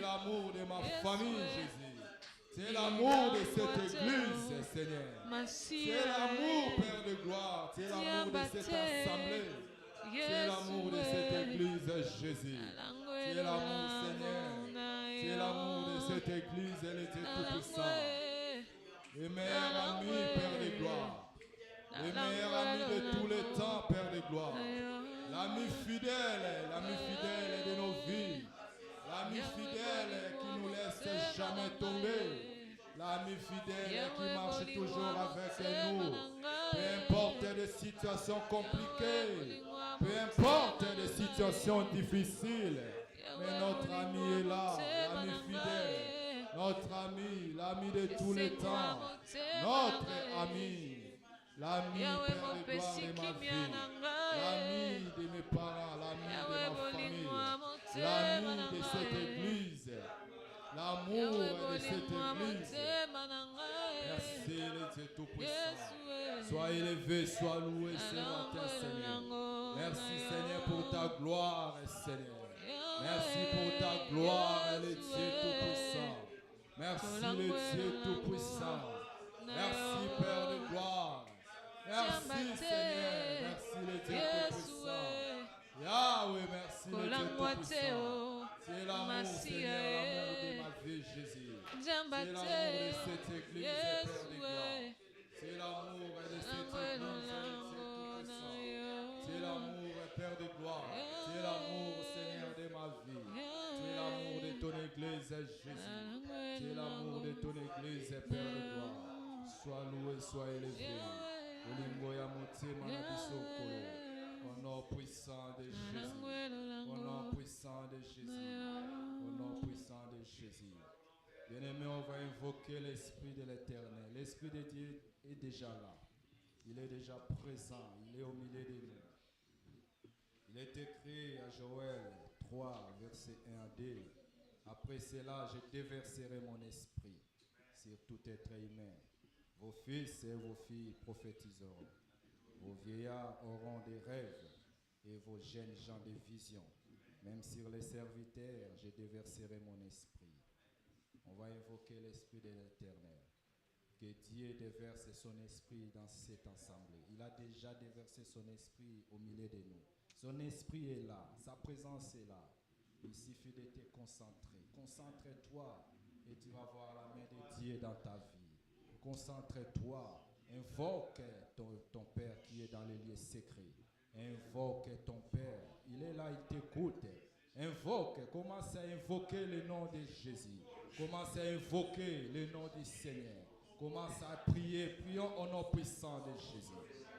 l'amour de ma famille, Jésus. C'est l'amour de cette église, Seigneur. C'est l'amour, Père de gloire. C'est l'amour de cette assemblée. C'est l'amour de cette église, Jésus. C'est l'amour, Seigneur. C'est l'amour de cette église, elle était tout-puissant. Le meilleur ami, Père de gloire. Le meilleur ami de tous les temps, Père de gloire. L'ami fidèle de nos vies. L'ami fidèle qui nous laisse jamais tomber. L'ami fidèle qui marche toujours avec nous. Peu importe les situations compliquées. Peu importe les situations difficiles. Mais notre ami est là. L'ami fidèle. Notre ami, l'ami de tous les temps. Notre ami. L'ami, Père de gloire de ma vie. L'ami de mes parents. L'ami de ma famille. L'ami de cette église. L'amour de cette église. Merci le Dieu Tout-Puissant. Sois élevé, sois loué ce matin, Seigneur. Merci Seigneur pour ta gloire, Seigneur. Merci pour ta gloire, le Dieu Tout-Puissant. Merci le Dieu Tout-Puissant. Merci Père de gloire. Merci Seigneur. Merci le Dieu Tout-Puissant. Yahweh, merci le Dieu Tout-Puissant. C'est l'amour, Seigneur, l'amour de ma vie, Jésus. C'est l'amour de cette église, Père de gloire. C'est l'amour de cette église, Tout-Puissant. C'est l'amour, Père de gloire. C'est l'amour, Seigneur, de ma vie. C'est l'amour de ton église, Jésus. C'est l'amour de ton église, Père de gloire. Sois loué, sois élevé. Au nom puissant de Jésus. Au nom puissant de Jésus. Au nom puissant de Jésus. Bien-aimé, on va invoquer l'Esprit de l'Éternel. L'Esprit de Dieu est déjà là. Il est déjà présent. Il est au milieu de nous. Il est écrit à Joël 3, versets 1 à 2. Après cela, je déverserai mon esprit sur tout être humain. Vos fils et vos filles prophétiseront. Vos vieillards auront des rêves et vos jeunes gens des visions. Même sur les serviteurs, je déverserai mon esprit. On va invoquer l'Esprit de l'Éternel. Que Dieu déverse son esprit dans cette assemblée. Il a déjà déversé son esprit au milieu de nous. Son esprit est là, sa présence est là. Il suffit de te concentrer. Concentre-toi et tu vas voir la main de Dieu dans ta vie. Concentre-toi. Invoque ton Père qui est dans les lieux secrets. Invoque ton Père. Il est là, il t'écoute. Invoque. Commence à invoquer le nom de Jésus. Commence à invoquer le nom du Seigneur. Commence à prier. Prions au nom puissant de Jésus.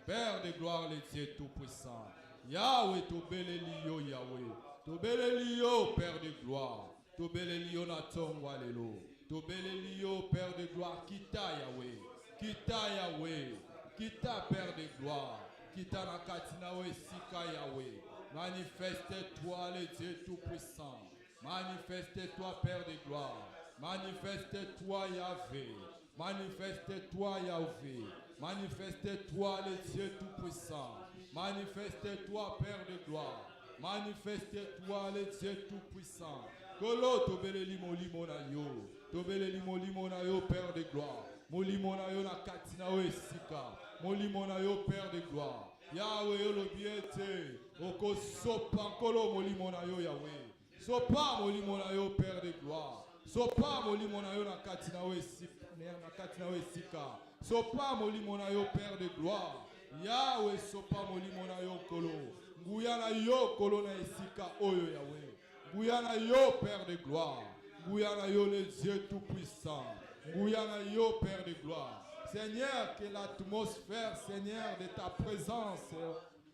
Père de gloire, le Dieu Tout-Puissant. Yahweh, Tobelelio, Yahweh. Tobelelio, Père de gloire. Tobelelio, Natongwalelo. Tobelelio, Père de gloire. Kita, Yahweh. Kita, Yahweh. Kita, Père de gloire. Kita, Nakatinawe, Sika, Yahweh. Manifeste-toi, le Dieu Tout-Puissant. Manifeste-toi, Père de gloire. Manifeste-toi, Yahvé. Manifeste-toi, Yahvé. Manifeste-toi, le Dieu Tout-Puissant. Manifeste-toi, Père de gloire. Manifeste-toi, le Dieu Tout-Puissant. Kolo tobele limo na yo. Tobele limo na yo, Père de gloire. Molimo na yo na katina o esika. Molimo na yo, Père de gloire. Yahweh yo lobiete. Oko sopa kolo molimo na yo, Yahweh. Sopa molimo na yo, Père de gloire. Sopa molimo na yo na katina o esika. Sopa molimo na yo, Père de gloire. Yahweh sopa molimo na yo kolo. Nguyana yo kolo na esika oyo, Yahweh. Nguyana yo, Père de gloire. Nguyana yo, le Dieu Tout-Puissant. Nguyana yo, Père de gloire. Seigneur, que l'atmosphère, Seigneur, de ta présence,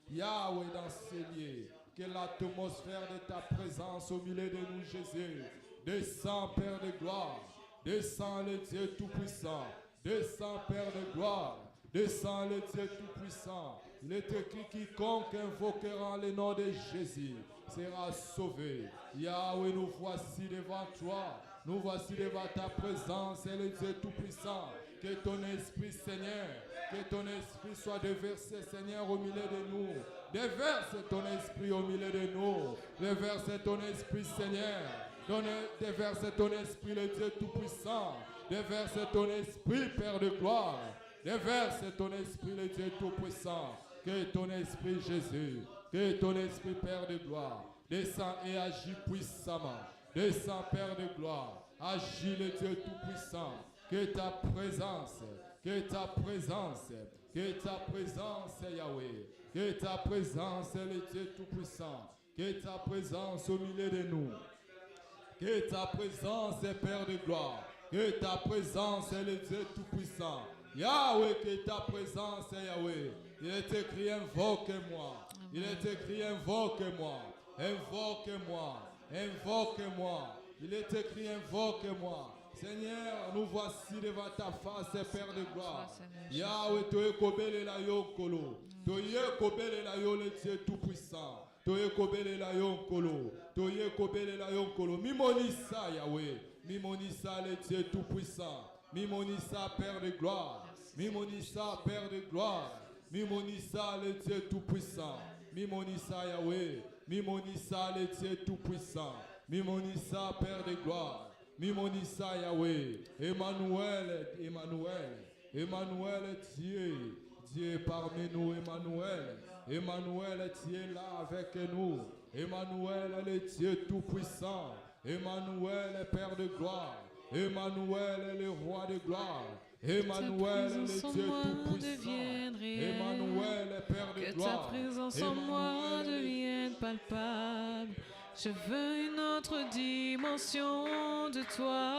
Yahweh, dans ces lieux. Que l'atmosphère de ta présence au milieu de nous, Jésus. Descends, Père de gloire. Descends, le Dieu Tout-Puissant. Descends, Père de gloire. Descends, le Dieu Tout-Puissant. Il est écrit: quiconque invoquera le nom de Jésus sera sauvé. Yahweh, nous voici devant toi. Nous voici devant ta présence, et le Dieu Tout-Puissant. Que ton esprit, Seigneur, que ton esprit soit déversé, Seigneur, au milieu de nous. Déverse ton esprit au milieu de nous. Déverse ton esprit, Seigneur. Déverse ton esprit, le Dieu Tout-Puissant. Déverse ton esprit, Père de gloire. Déverse ton esprit, le Dieu Tout-Puissant. Que ton esprit, Jésus, que ton esprit, Père de gloire, descend et agit puissamment. Descend, Père de gloire. Agis, le Dieu Tout-Puissant. Que ta présence, Yahweh. Que ta présence, le Dieu Tout-Puissant. Que ta présence au milieu de nous. Que ta présence est Père de gloire. Que ta présence est le Dieu Tout-Puissant. Yahweh, que ta présence est Yahweh. Il est écrit invoque-moi. Il est écrit invoque-moi. Invoque-moi. Invoque-moi. Il est écrit invoque-moi. Seigneur, nous voici devant ta face, Père de gloire. Yahweh, tu es kobele la yo kolo. Tu es kobele la yo le Dieu Tout-Puissant. Toye kobele la yonkolo, toye kobele la yonkolo. Mimonisa Yahweh, mimonisa le Dieu Tout-Puissant, mimonisa Père de gloire, mimonisa Père de gloire, mimonisa le Dieu Tout-Puissant, mimonisa Yahweh, mimonisa le Dieu Tout-Puissant, mimonisa Père de gloire, mimonisa Yahweh, Emmanuel, Emmanuel, Emmanuel Dieu, Dieu parmi nous, Emmanuel. Emmanuel, tu es là avec nous. Emmanuel, le Dieu Tout-Puissant. Emmanuel, Père de gloire. Emmanuel, le Roi de gloire. Emmanuel, le Dieu Tout-Puissant. Emmanuel, Père de gloire. Que ta présence en moi devienne palpable. Je veux une autre dimension de toi.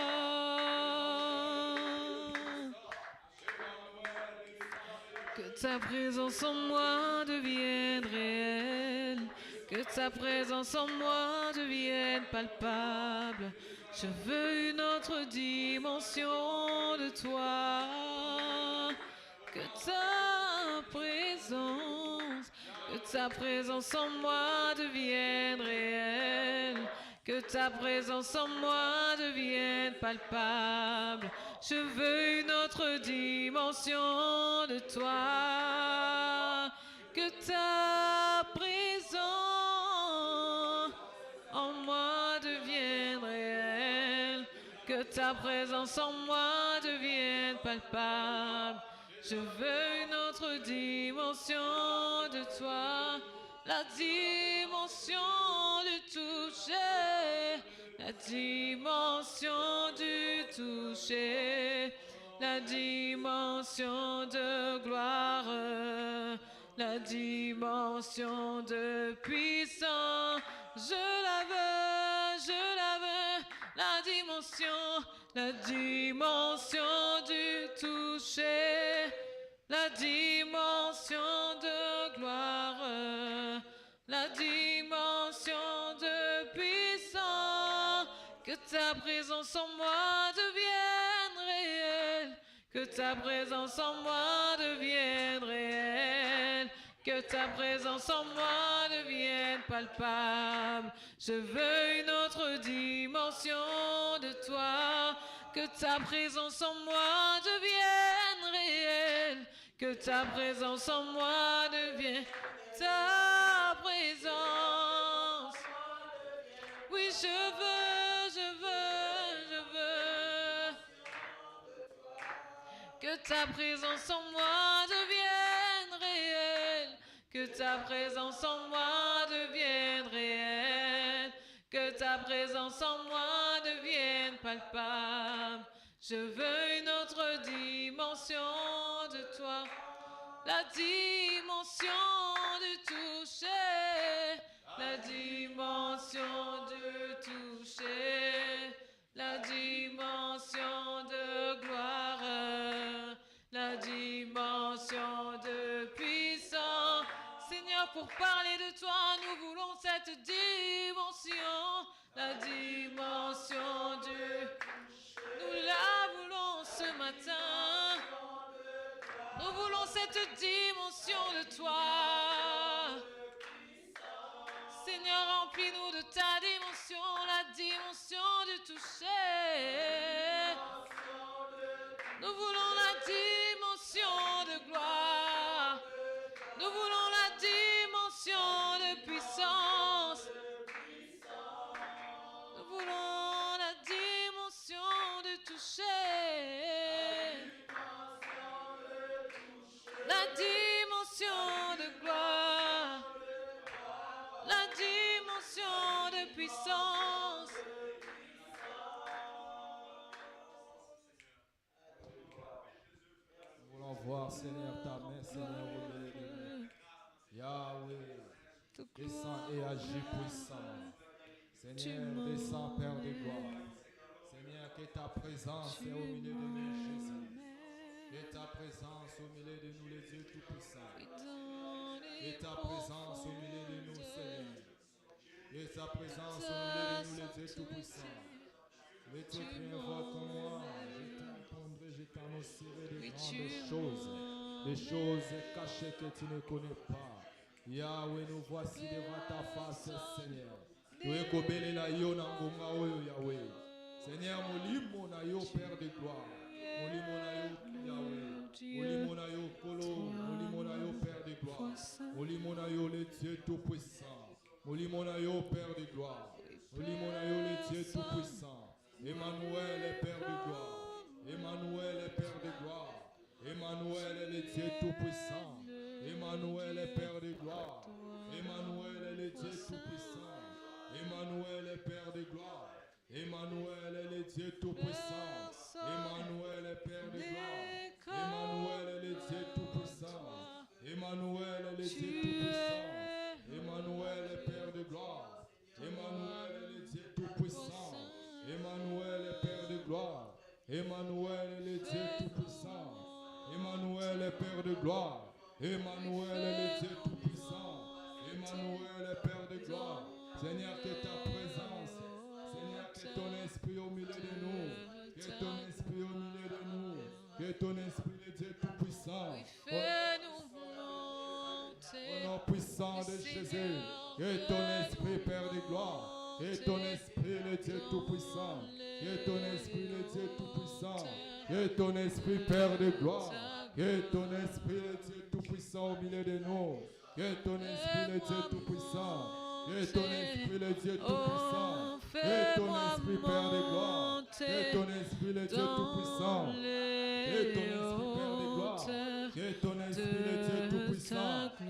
Que ta présence en moi devienne réelle. Que ta présence en moi devienne palpable. Je veux une autre dimension de toi. Que ta présence en moi devienne réelle. Que ta présence en moi devienne palpable. Je veux une autre dimension de toi. Que ta présence en moi devienne réelle. Que ta présence en moi devienne palpable. Je veux une autre dimension de toi. La dimension du toucher. La dimension du toucher. La dimension de gloire. La dimension de puissance. Je la veux, la dimension du toucher, la dimension de gloire, la dimension de puissance, que ta présence en moi devienne réelle, que ta présence en moi devienne réelle. Que ta présence en moi devienne palpable. Je veux une autre dimension de toi. Que ta présence en moi devienne réelle. Que ta présence en moi devienne ta présence. Oui, je veux. Que ta présence en moi devienne réelle. Que ta présence en moi devienne réelle. Que ta présence en moi devienne palpable. Je veux une autre dimension de toi. La dimension du toucher. La dimension du toucher. La dimension de gloire. La dimension de puissance. Seigneur, pour parler de toi, nous voulons cette dimension. La dimension du... Nous la voulons ce matin. Nous voulons cette dimension de toi. Seigneur, remplis-nous de ta dimension, la dimension du toucher. Nous voulons la dimension de gloire. Nous voulons la dimension de puissance. Nous voulons puissance. Nous voulons voir, Seigneur, ta main, Seigneur, au milieu de nous. Yahweh, descends et agis puissamment. Seigneur, descends, Père de gloire. Seigneur, que ta présence est au milieu de nous, Jésus. Que ta présence au milieu de nous, les dieux tout-puissants. Que ta présence au milieu de nous, Seigneur. Que ta présence au milieu de nous, les dieux tout-puissants. Les dieux qui invoquent en moi, je t'entendrai, je t'annoncerai de grandes choses. Des choses cachées que tu ne connais pas. Yahweh, nous voici devant ta face, Seigneur. Yahweh. Seigneur, molimo na yo, Père de gloire. Molimo na yo, Yahweh. Molimo na yo, Kolo. Molimo na yo, Père de gloire. Molimo na yo, les dieux tout-puissants. Molimo na yo, Père de gloire. Molimo na yo, les dieux tout-puissants. Emmanuel est Père de gloire. Emmanuel est Père de gloire. Emmanuel est le Dieu tout-puissant. Emmanuel est Père de gloire. Emmanuel est le Dieu tout-puissant. Emmanuel est Père de gloire. Emmanuel est le Dieu tout-puissant. Emmanuel est Père de gloire. Emmanuel est le Dieu tout-puissant. Emmanuel est le Dieu tout-puissant. Emmanuel est Père de gloire. Emmanuel est le Dieu tout-puissant. Emmanuel est Père de gloire. Emmanuel est le Dieu tout-puissant. Emmanuel est Père de gloire. Emmanuel est le Dieu tout-puissant. Emmanuel est Père de gloire. Seigneur, que ta présence, Seigneur, que ton esprit au milieu de nous, que ton esprit au milieu de nous, que ton esprit, le Dieu tout-puissant, au nom puissant de Jésus, que ton esprit, Père de gloire, que ton esprit, le Dieu tout-puissant, que ton esprit, le Dieu tout-puissant, que ton esprit, Père de gloire, que ton esprit, le Dieu tout-puissant au milieu de nous, que ton esprit, le Dieu tout-puissant, que ton esprit, le Dieu tout-puissant, que ton esprit, Père de gloire, que ton esprit, le Dieu tout-puissant, que ton esprit, Père de gloire, que ton esprit, le Dieu tout-puissant, que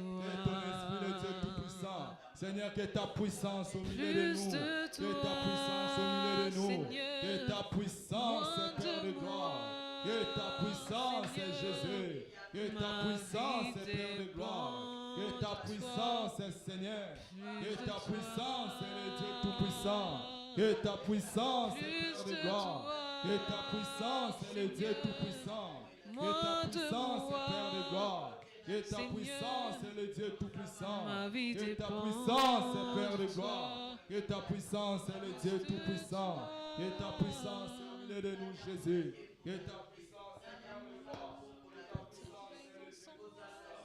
ton esprit, le Dieu tout-puissant. Seigneur, que ta puissance au milieu de nous, que ta puissance au milieu de nous, que ta puissance, Père de gloire, que ta puissance est Jésus, que ta puissance est Père de gloire, que ta puissance est Seigneur, que ta puissance est le Dieu tout-puissant, que ta puissance est Père de gloire, que ta puissance est le Dieu tout-puissant, que ta puissance est Père de gloire. Que ta puissance est le Dieu tout-puissant. Que ta puissance est Père de gloire. Que ta puissance est le Dieu tout-puissant. Que ta puissance est au milieu de nous, Jésus. Que ta puissance est Père de gloire. Que ta puissance est le Dieu tout-puissant.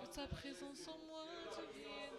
Que ta présence en moi devienne.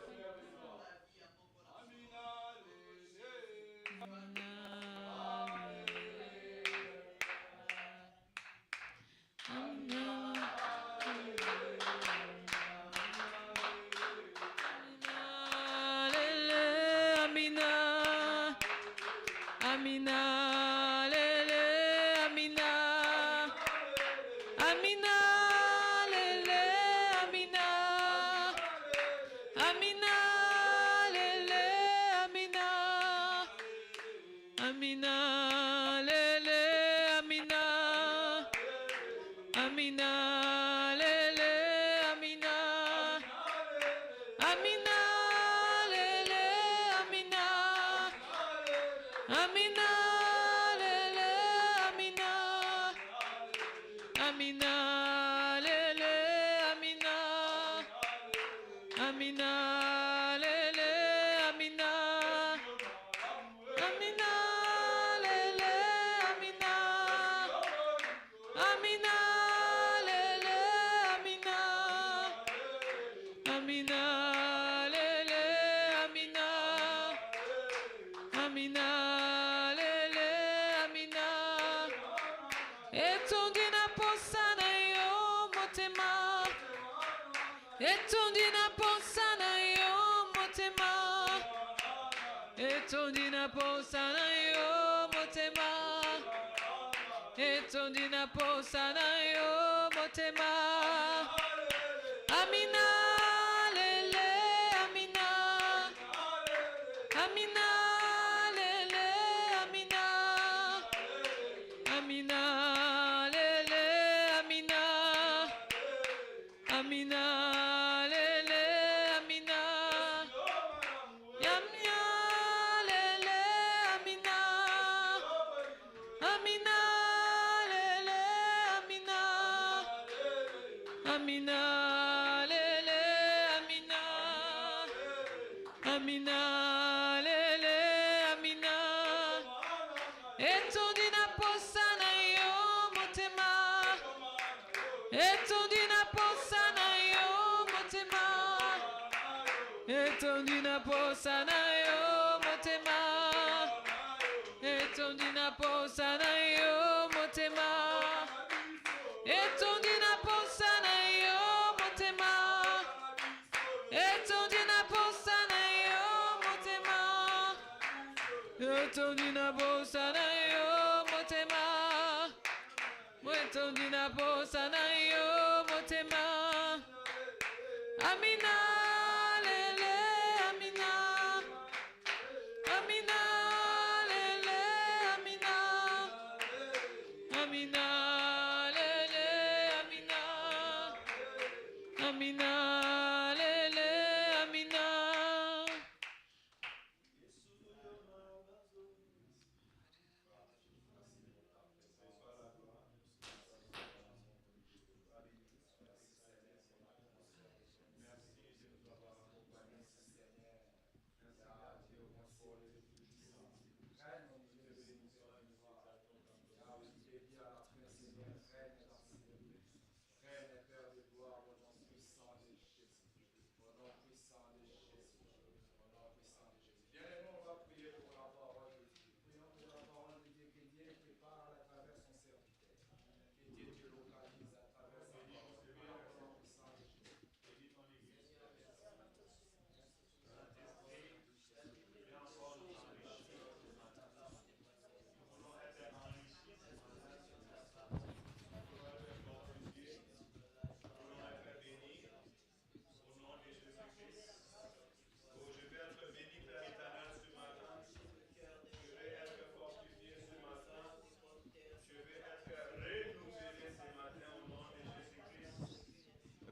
Amina, lele, Amina. Amina, lele, Amina. Amina, lele, Amina. Amina, lele, Amina. Yamia, lele, Amina. Amina, lele, Amina. Amina, lele, Amina. Amina, lele, Amina. Etondina posana yo motema. Etondina posana yo motema. Etondina posana yo motema. Etondina posana yo motema. Etondina posana yo motema. Etondina posana yo motema. Etondina posana yo motema. Etondina posana yo motema. Amina, lele, Amina. Amina, lele, Amina. Amina, lele, Amina. Amina, lele, Amina.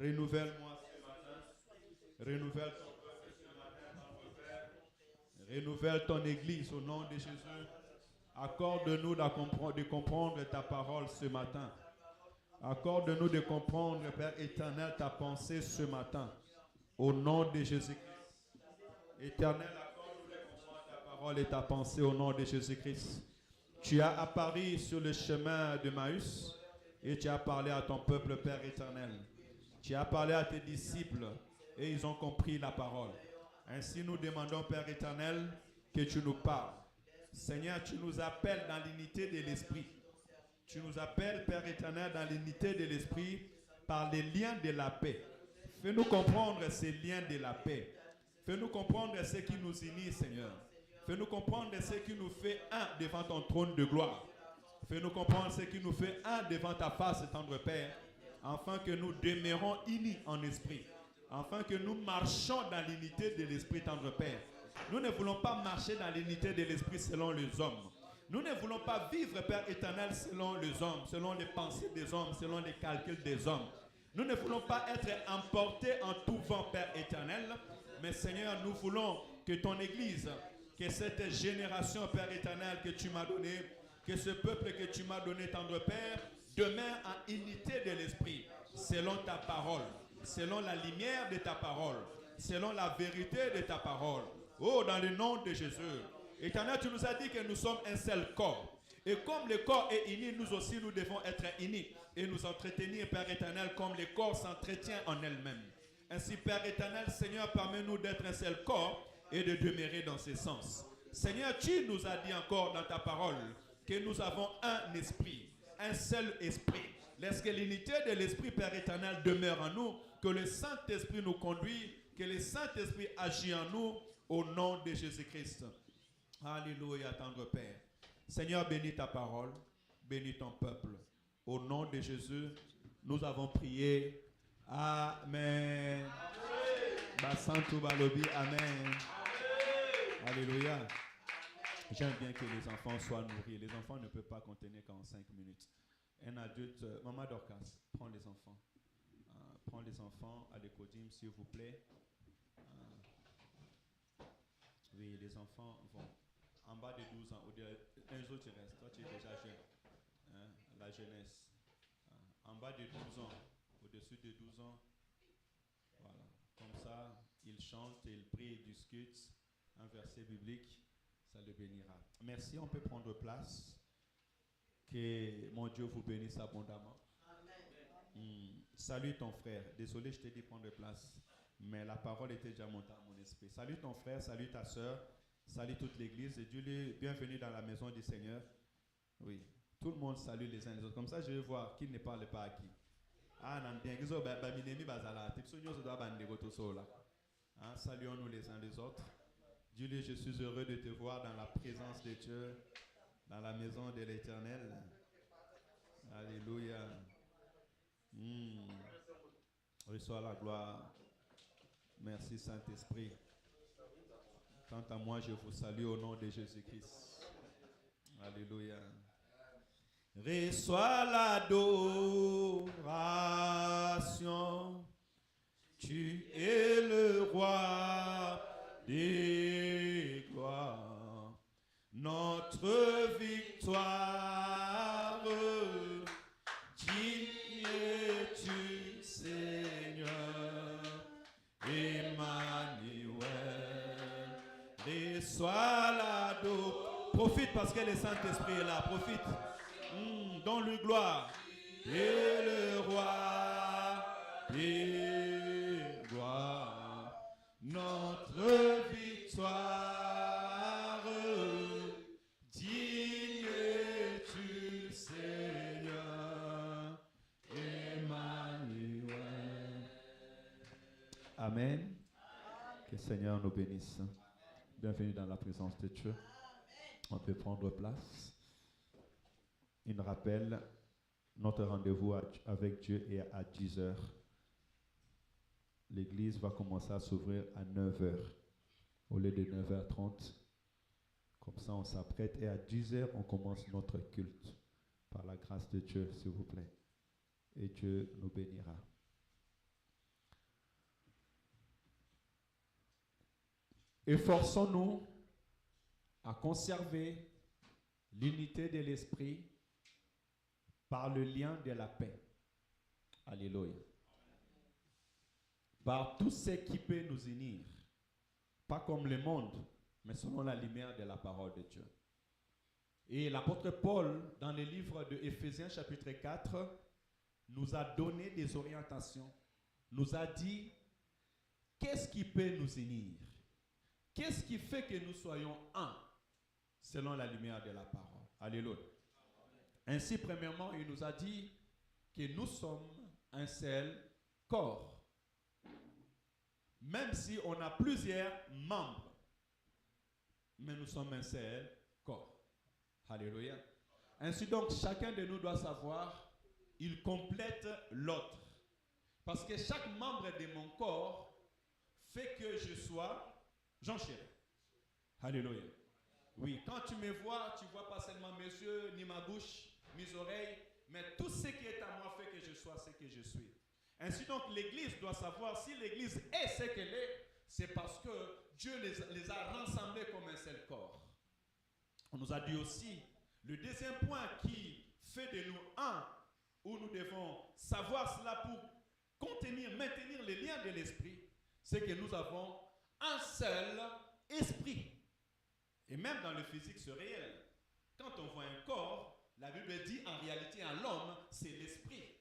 Renouvelle-moi ce matin. Renouvelle ton peuple ce matin, notre Père. Renouvelle ton Église au nom de Jésus. Accorde-nous de comprendre ta parole ce matin. Accorde-nous de comprendre, Père éternel, ta pensée ce matin. Au nom de Jésus-Christ. Éternel, accorde-nous de comprendre ta parole et ta pensée au nom de Jésus-Christ. Tu as apparu sur le chemin de Maüs et tu as parlé à ton peuple, Père éternel. Tu as parlé à tes disciples et ils ont compris la parole. Ainsi nous demandons, Père éternel, que tu nous parles. Seigneur, tu nous appelles dans l'unité de l'Esprit. Tu nous appelles, Père éternel, dans l'unité de l'Esprit par les liens de la paix. Fais-nous comprendre ces liens de la paix. Fais-nous comprendre ce qui nous unit, Seigneur. Fais-nous comprendre ce qui nous fait un devant ton trône de gloire. Fais-nous comprendre ce qui nous fait un devant ta face, tendre Père, afin que nous demeurons unis en esprit, afin que nous marchions dans l'unité de l'Esprit, tendre Père. Nous ne voulons pas marcher dans l'unité de l'Esprit selon les hommes. Nous ne voulons pas vivre, Père éternel, selon les hommes, selon les pensées des hommes, selon les calculs des hommes. Nous ne voulons pas être emportés en tout vent, Père éternel, mais Seigneur, nous voulons que ton Église, que cette génération, Père éternel, que tu m'as donnée, que ce peuple que tu m'as donné, tendre Père, demeure en unité de l'Esprit, selon ta parole, selon la lumière de ta parole, selon la vérité de ta parole. Oh, dans le nom de Jésus. Éternel, tu nous as dit que nous sommes un seul corps. Et comme le corps est uni, nous aussi, nous devons être unis et nous entretenir, Père éternel, comme le corps s'entretient en elle-même. Ainsi, Père éternel, Seigneur, permets-nous d'être un seul corps et de demeurer dans ce sens. Seigneur, tu nous as dit encore dans ta parole que nous avons un esprit, un seul esprit. Laisse que l'unité de l'Esprit, Père éternel, demeure en nous, que le Saint-Esprit nous conduit, que le Saint-Esprit agit en nous, au nom de Jésus-Christ. Alléluia, tendre Père. Seigneur, bénis ta parole, bénis ton peuple. Au nom de Jésus, nous avons prié. Amen. Basantu balobi, amen. Alléluia. J'aime bien que les enfants soient nourris. Les enfants ne peuvent pas contenir qu'en 5 minutes. Un adulte, Maman Dorcas, prends les enfants. Prends les enfants à l'écodime, s'il vous plaît. Oui, les enfants vont en bas de 12 ans. Un jour, tu restes. Toi, tu es déjà jeune. Hein, la jeunesse. En bas de 12 ans, au-dessus de 12 ans, voilà. Comme ça, ils chantent, ils prient, ils discutent. Un verset biblique, ça le bénira. Merci, on peut prendre place. Que mon Dieu vous bénisse abondamment. Salut ton frère. Désolé, je t'ai dit prendre place, mais la parole était déjà montée à mon esprit. Salut ton frère, salut ta soeur, salut toute l'église. Et Dieu, bienvenue dans la maison du Seigneur. Oui, tout le monde salue les uns les autres. Comme ça, je vais voir qui ne parle pas à qui. Saluons-nous les uns les autres. Dieu, je suis heureux de te voir dans la présence de Dieu, dans la maison de l'Éternel. Alléluia. Reçois la gloire. Merci Saint-Esprit. Quant à moi, je vous salue au nom de Jésus-Christ. Alléluia. Reçois l'adoration. Tu es le roi des gloires. Notre victoire. Digne es-tu, Seigneur. Emmanuel. Reçois l'adoration. Profite parce que le Saint-Esprit est là. Profite. Donne-lui gloire. Et le roi des gloires, notre victoire, digne es-tu, Seigneur, Emmanuel. Amen. Que le Seigneur nous bénisse. Bienvenue dans la présence de Dieu. On peut prendre place. Il rappelle notre rendez-vous avec Dieu est à 10h. L'église va commencer à s'ouvrir à 9h au lieu de 9h30. Comme ça, on s'apprête et à 10h, on commence notre culte. Par la grâce de Dieu, s'il vous plaît. Et Dieu nous bénira. Efforçons-nous à conserver l'unité de l'esprit par le lien de la paix. Alléluia. Par tout ce qui peut nous unir. Pas comme le monde, mais selon la lumière de la parole de Dieu. Et l'apôtre Paul, dans le livre de Éphésiens chapitre 4, nous a donné des orientations. Nous a dit, qu'est-ce qui peut nous unir? Qu'est-ce qui fait que nous soyons un, selon la lumière de la parole? Alléluia. Ainsi, premièrement, il nous a dit que nous sommes un seul corps. Même si on a plusieurs membres, mais nous sommes un seul corps. Alléluia. Ainsi donc, chacun de nous doit savoir, il complète l'autre. Parce que chaque membre de mon corps fait que je sois Jean-Chéri. Alléluia. Oui, quand tu me vois, tu ne vois pas seulement mes yeux, ni ma bouche, mes oreilles, mais tout ce qui est à moi fait que je sois ce que je suis. Ainsi donc, l'Église doit savoir si l'Église est ce qu'elle est, c'est parce que Dieu les a rassemblés comme un seul corps. On nous a dit aussi, le deuxième point qui fait de nous un, où nous devons savoir cela pour maintenir les liens de l'esprit, c'est que nous avons un seul esprit. Et même dans le physique, c'est réel. Quand on voit un corps, la Bible dit en réalité à l'homme, c'est l'esprit.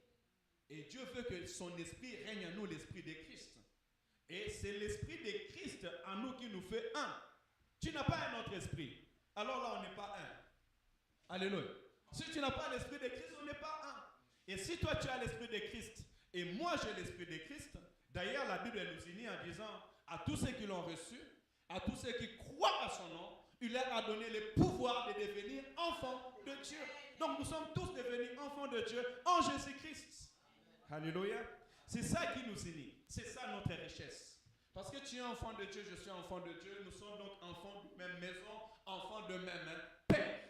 Et Dieu veut que son esprit règne en nous, l'esprit de Christ. Et c'est l'esprit de Christ en nous qui nous fait un. Tu n'as pas un autre esprit. Alors là, on n'est pas un. Alléluia. Si tu n'as pas l'esprit de Christ, on n'est pas un. Et si toi, tu as l'esprit de Christ, et moi, j'ai l'esprit de Christ, d'ailleurs, la Bible nous unit en disant, à tous ceux qui l'ont reçu, à tous ceux qui croient à son nom, il leur a donné le pouvoir de devenir enfants de Dieu. Donc nous sommes tous devenus enfants de Dieu en Jésus-Christ. Alléluia. C'est ça qui nous unit. C'est ça notre richesse. Parce que tu es enfant de Dieu, je suis enfant de Dieu. Nous sommes donc enfants de même maison, enfants de même père.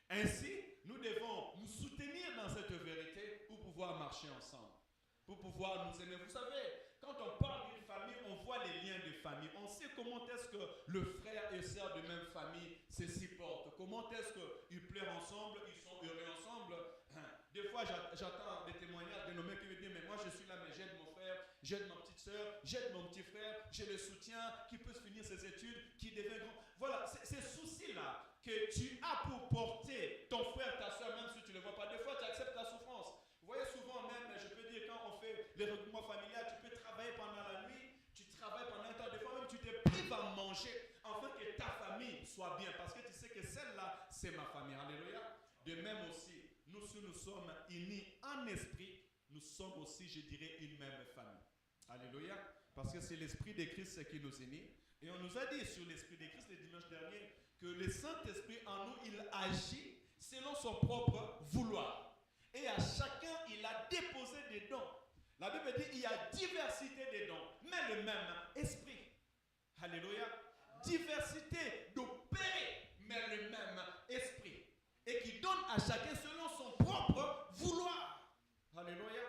Ainsi, nous devons nous soutenir dans cette vérité pour pouvoir marcher ensemble, pour pouvoir nous aimer. Vous savez, quand on parle d'une famille, on voit les liens de famille. On sait comment est-ce que le frère et sœur de même famille se supportent. Comment est-ce qu'ils pleurent ensemble, ils sont heureux ensemble. Des fois, j'attends des témoignages de nos mères qui me disent, mais moi je suis là, mais j'aide mon frère, j'aide ma petite sœur, j'aide mon petit frère, j'ai le soutien, qui peut finir ses études, qui devient grand. Voilà, ces soucis-là que tu as pour porter ton frère, ta soeur, même si tu ne le vois pas. Des fois, tu acceptes la souffrance. Vous voyez, souvent même, je peux dire, quand on fait les regroupements familiaux, tu peux travailler pendant la nuit, tu travailles pendant un temps, des fois même tu te prives à manger afin que ta famille soit bien, parce que tu sais que celle-là, c'est ma famille. Alléluia. De même aussi, nous sommes unis en esprit, nous sommes aussi, je dirais, une même famille. Alléluia. Parce que c'est l'esprit de Christ qui nous unit. Et on nous a dit sur l'esprit de Christ le dimanche dernier que le Saint-Esprit en nous, il agit selon son propre vouloir. Et à chacun, il a déposé des dons. La Bible dit qu'il y a diversité des dons, mais le même esprit. Alléluia. Diversité d'opérer, mais le même esprit. Et qui donne à chacun selon son propre vouloir. Alléluia.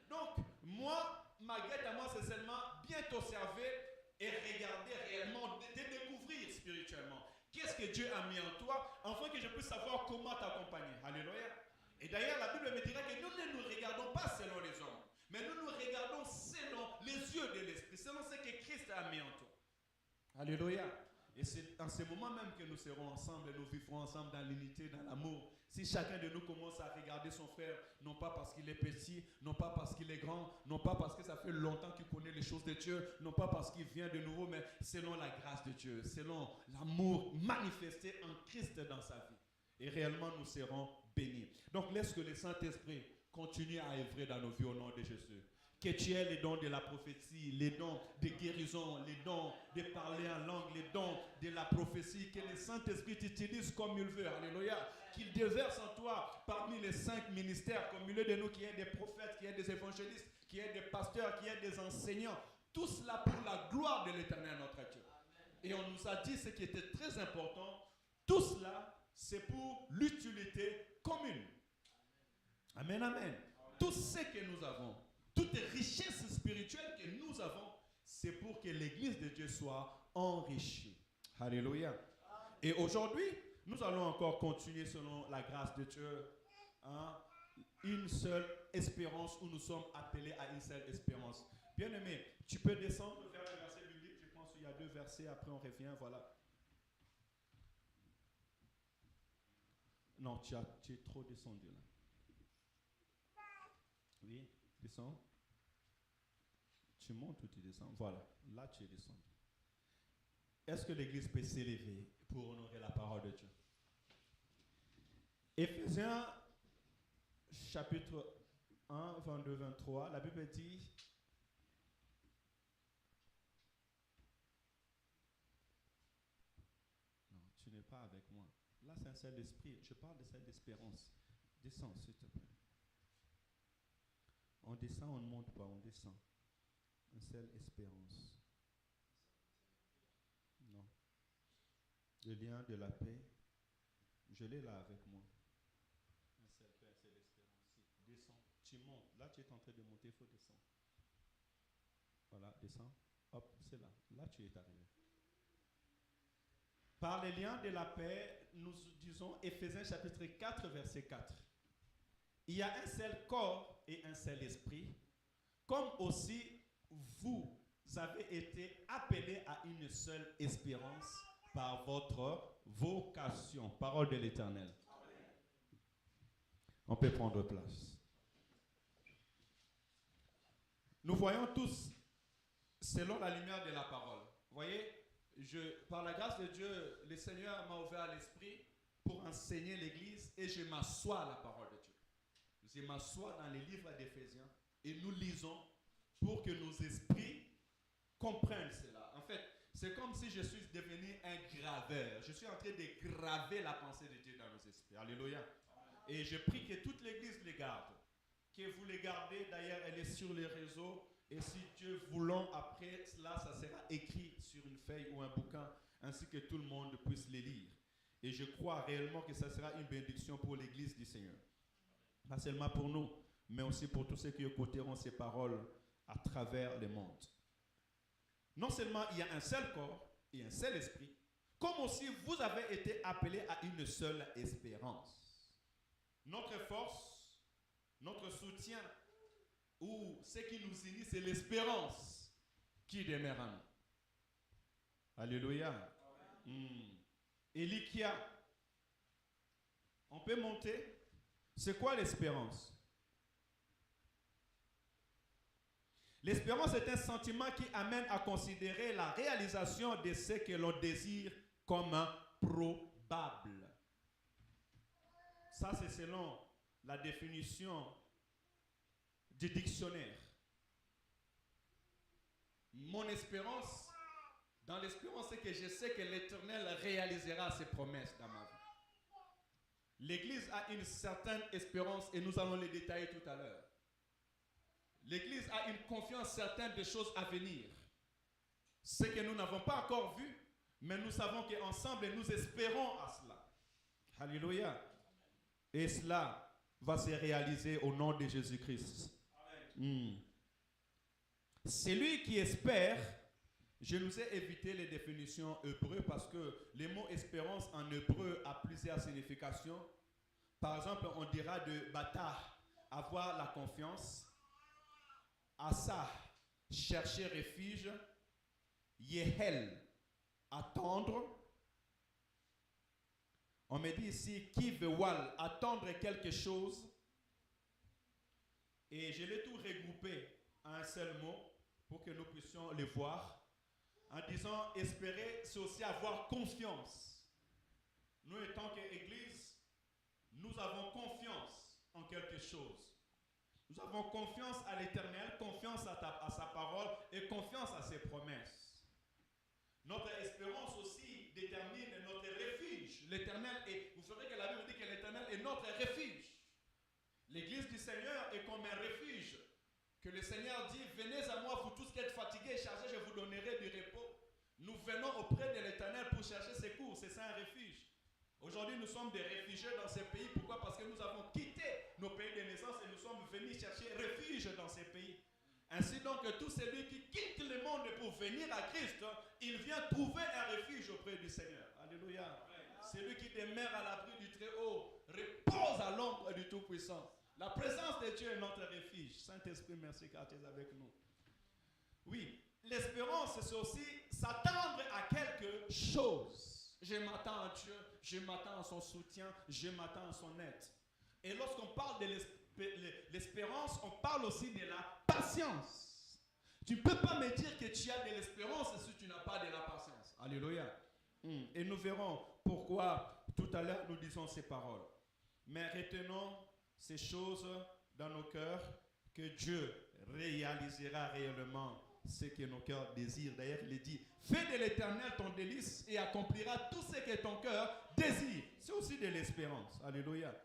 Donc, moi, ma guette à moi, c'est seulement bien t'observer et regarder réellement, te découvrir spirituellement. Qu'est-ce que Dieu a mis en toi, afin que je puisse savoir comment t'accompagner. Alléluia. Et d'ailleurs, la Bible me dira que nous ne nous regardons pas selon les hommes, mais nous nous regardons selon les yeux de l'Esprit, selon ce que Christ a mis en toi. Alléluia. Et c'est en ce moment même que nous serons ensemble et nous vivrons ensemble dans l'unité, dans l'amour. Si chacun de nous commence à regarder son frère, non pas parce qu'il est petit, non pas parce qu'il est grand, non pas parce que ça fait longtemps qu'il connaît les choses de Dieu, non pas parce qu'il vient de nouveau, mais selon la grâce de Dieu, selon l'amour manifesté en Christ dans sa vie. Et réellement, nous serons bénis. Donc, laisse que le Saint-Esprit continue à œuvrer dans nos vies au nom de Jésus. Que tu aies les dons de la prophétie, les dons de guérison, les dons de parler en langue, les dons de la prophétie. Que le Saint-Esprit t'utilise comme il veut. Alléluia. Qu'il déverse en toi parmi les 5 ministères, qu'au milieu de nous, qu'il y ait des prophètes, qu'il y ait des évangélistes, qu'il y ait des pasteurs, qu'il y ait des enseignants. Tout cela pour la gloire de l'Éternel, notre Dieu. Et on nous a dit ce qui était très important. Tout cela, c'est pour l'utilité commune. Amen, amen. Tout ce que nous avons, toute richesse spirituelle que nous avons, c'est pour que l'Église de Dieu soit enrichie. Alléluia. Et aujourd'hui, nous allons encore continuer selon la grâce de Dieu. Une seule espérance, où nous sommes appelés à une seule espérance. Bien-aimé, tu peux descendre vers le verset biblique. Je pense qu'il y a 2 versets, après on revient, voilà. Non, tu es trop descendu là. Oui, descends. Tu montes ou tu descends? Voilà, là tu es descendu. Est-ce que l'Église peut s'élever pour honorer la parole de Dieu? Éphésiens chapitre 1, 22, 23, la Bible dit: non, tu n'es pas avec moi. Là, c'est un seul esprit. Je parle de celle d'espérance. Descends, s'il te plaît. On descend, on ne monte pas, on descend. Une seule espérance. Non. Le lien de la paix, je l'ai là avec moi. Un seul paix, c'est l'espérance. Descends, tu montes. Là, tu es en train de monter, il faut descendre. Voilà, descends. Hop, c'est là. Là, tu es arrivé. Par les liens de la paix, nous disons Éphésiens chapitre 4, verset 4. Il y a un seul corps et un seul esprit, comme aussi vous avez été appelés à une seule espérance par votre vocation. Parole de l'Éternel. On peut prendre place. Nous voyons tous selon la lumière de la parole. Vous voyez, par la grâce de Dieu, le Seigneur m'a ouvert l'esprit pour enseigner l'Église et je m'assois à la parole de Dieu. Je m'assois dans les livres d'Éphésiens et nous lisons pour que nos esprits comprennent cela. En fait, c'est comme si je suis devenu un graveur. Je suis en train de graver la pensée de Dieu dans nos esprits. Alléluia. Et je prie que toute l'Église les garde. Que vous les gardez. D'ailleurs, elle est sur les réseaux. Et si Dieu voulant, après cela, ça sera écrit sur une feuille ou un bouquin, ainsi que tout le monde puisse les lire. Et je crois réellement que ça sera une bénédiction pour l'Église du Seigneur. Pas seulement pour nous, mais aussi pour tous ceux qui écouteront ces paroles à travers le monde. Non seulement il y a un seul corps et un seul esprit, comme aussi vous avez été appelés à une seule espérance. Notre force, notre soutien, ou ce qui nous unit, c'est l'espérance qui demeure en nous. Alléluia. Elikia, on peut monter. C'est quoi l'espérance? L'espérance est un sentiment qui amène à considérer la réalisation de ce que l'on désire comme probable. Ça, c'est selon la définition du dictionnaire. Mon espérance, dans l'espérance, c'est que je sais que l'Éternel réalisera ses promesses dans ma vie. L'Église a une certaine espérance et nous allons les détailler tout à l'heure. L'Église a une confiance certaine des choses à venir. Ce que nous n'avons pas encore vu, mais nous savons qu'ensemble nous espérons à cela. Alléluia. Et cela va se réaliser au nom de Jésus-Christ. Celui qui espère, je nous ai évité les définitions hébreues parce que le mot espérance en hébreu a plusieurs significations. Par exemple, on dira de bata, avoir la confiance. Asa, chercher refuge. Yehel, attendre. On me dit ici, kivewal, attendre quelque chose. Et je l'ai tout regroupé en un seul mot pour que nous puissions le voir. En disant, espérer, c'est aussi avoir confiance. Nous, étant qu'Église, nous avons confiance en quelque chose. Nous avons confiance à l'Éternel, confiance à sa parole et confiance à ses promesses. Notre espérance aussi détermine notre refuge. L'Éternel est, vous savez que la Bible dit que l'Éternel est notre refuge. L'Église du Seigneur est comme un refuge. Que le Seigneur dit, venez à moi, vous tous qui êtes fatigués et chargés, je vous donnerai du repos. Nous venons auprès de l'Éternel pour chercher secours. C'est ça un refuge. Aujourd'hui, nous sommes des réfugiés dans ces pays. Pourquoi? Parce que nous avons quitté nos pays de naissance et nous sommes venus chercher refuge dans ces pays. Ainsi donc, tout celui qui quitte le monde pour venir à Christ, il vient trouver un refuge auprès du Seigneur. Alléluia. Celui qui demeure à l'abri du Très-Haut repose à l'ombre du Tout-Puissant. La présence de Dieu est notre refuge. Saint-Esprit, merci car tu es avec nous. Oui, l'espérance, c'est aussi s'attendre à quelque chose. Je m'attends à Dieu, je m'attends à son soutien, je m'attends à son aide. Et lorsqu'on parle de l'espérance, on parle aussi de la patience. Tu ne peux pas me dire que tu as de l'espérance si tu n'as pas de la patience. Alléluia. Et nous verrons pourquoi tout à l'heure nous disons ces paroles. Mais retenons ces choses dans nos cœurs, que Dieu réalisera réellement ce que nos cœurs désirent. D'ailleurs, il dit, fais de l'Éternel ton délice et accomplira tout ce que ton cœur désire. C'est aussi de l'espérance. Alléluia.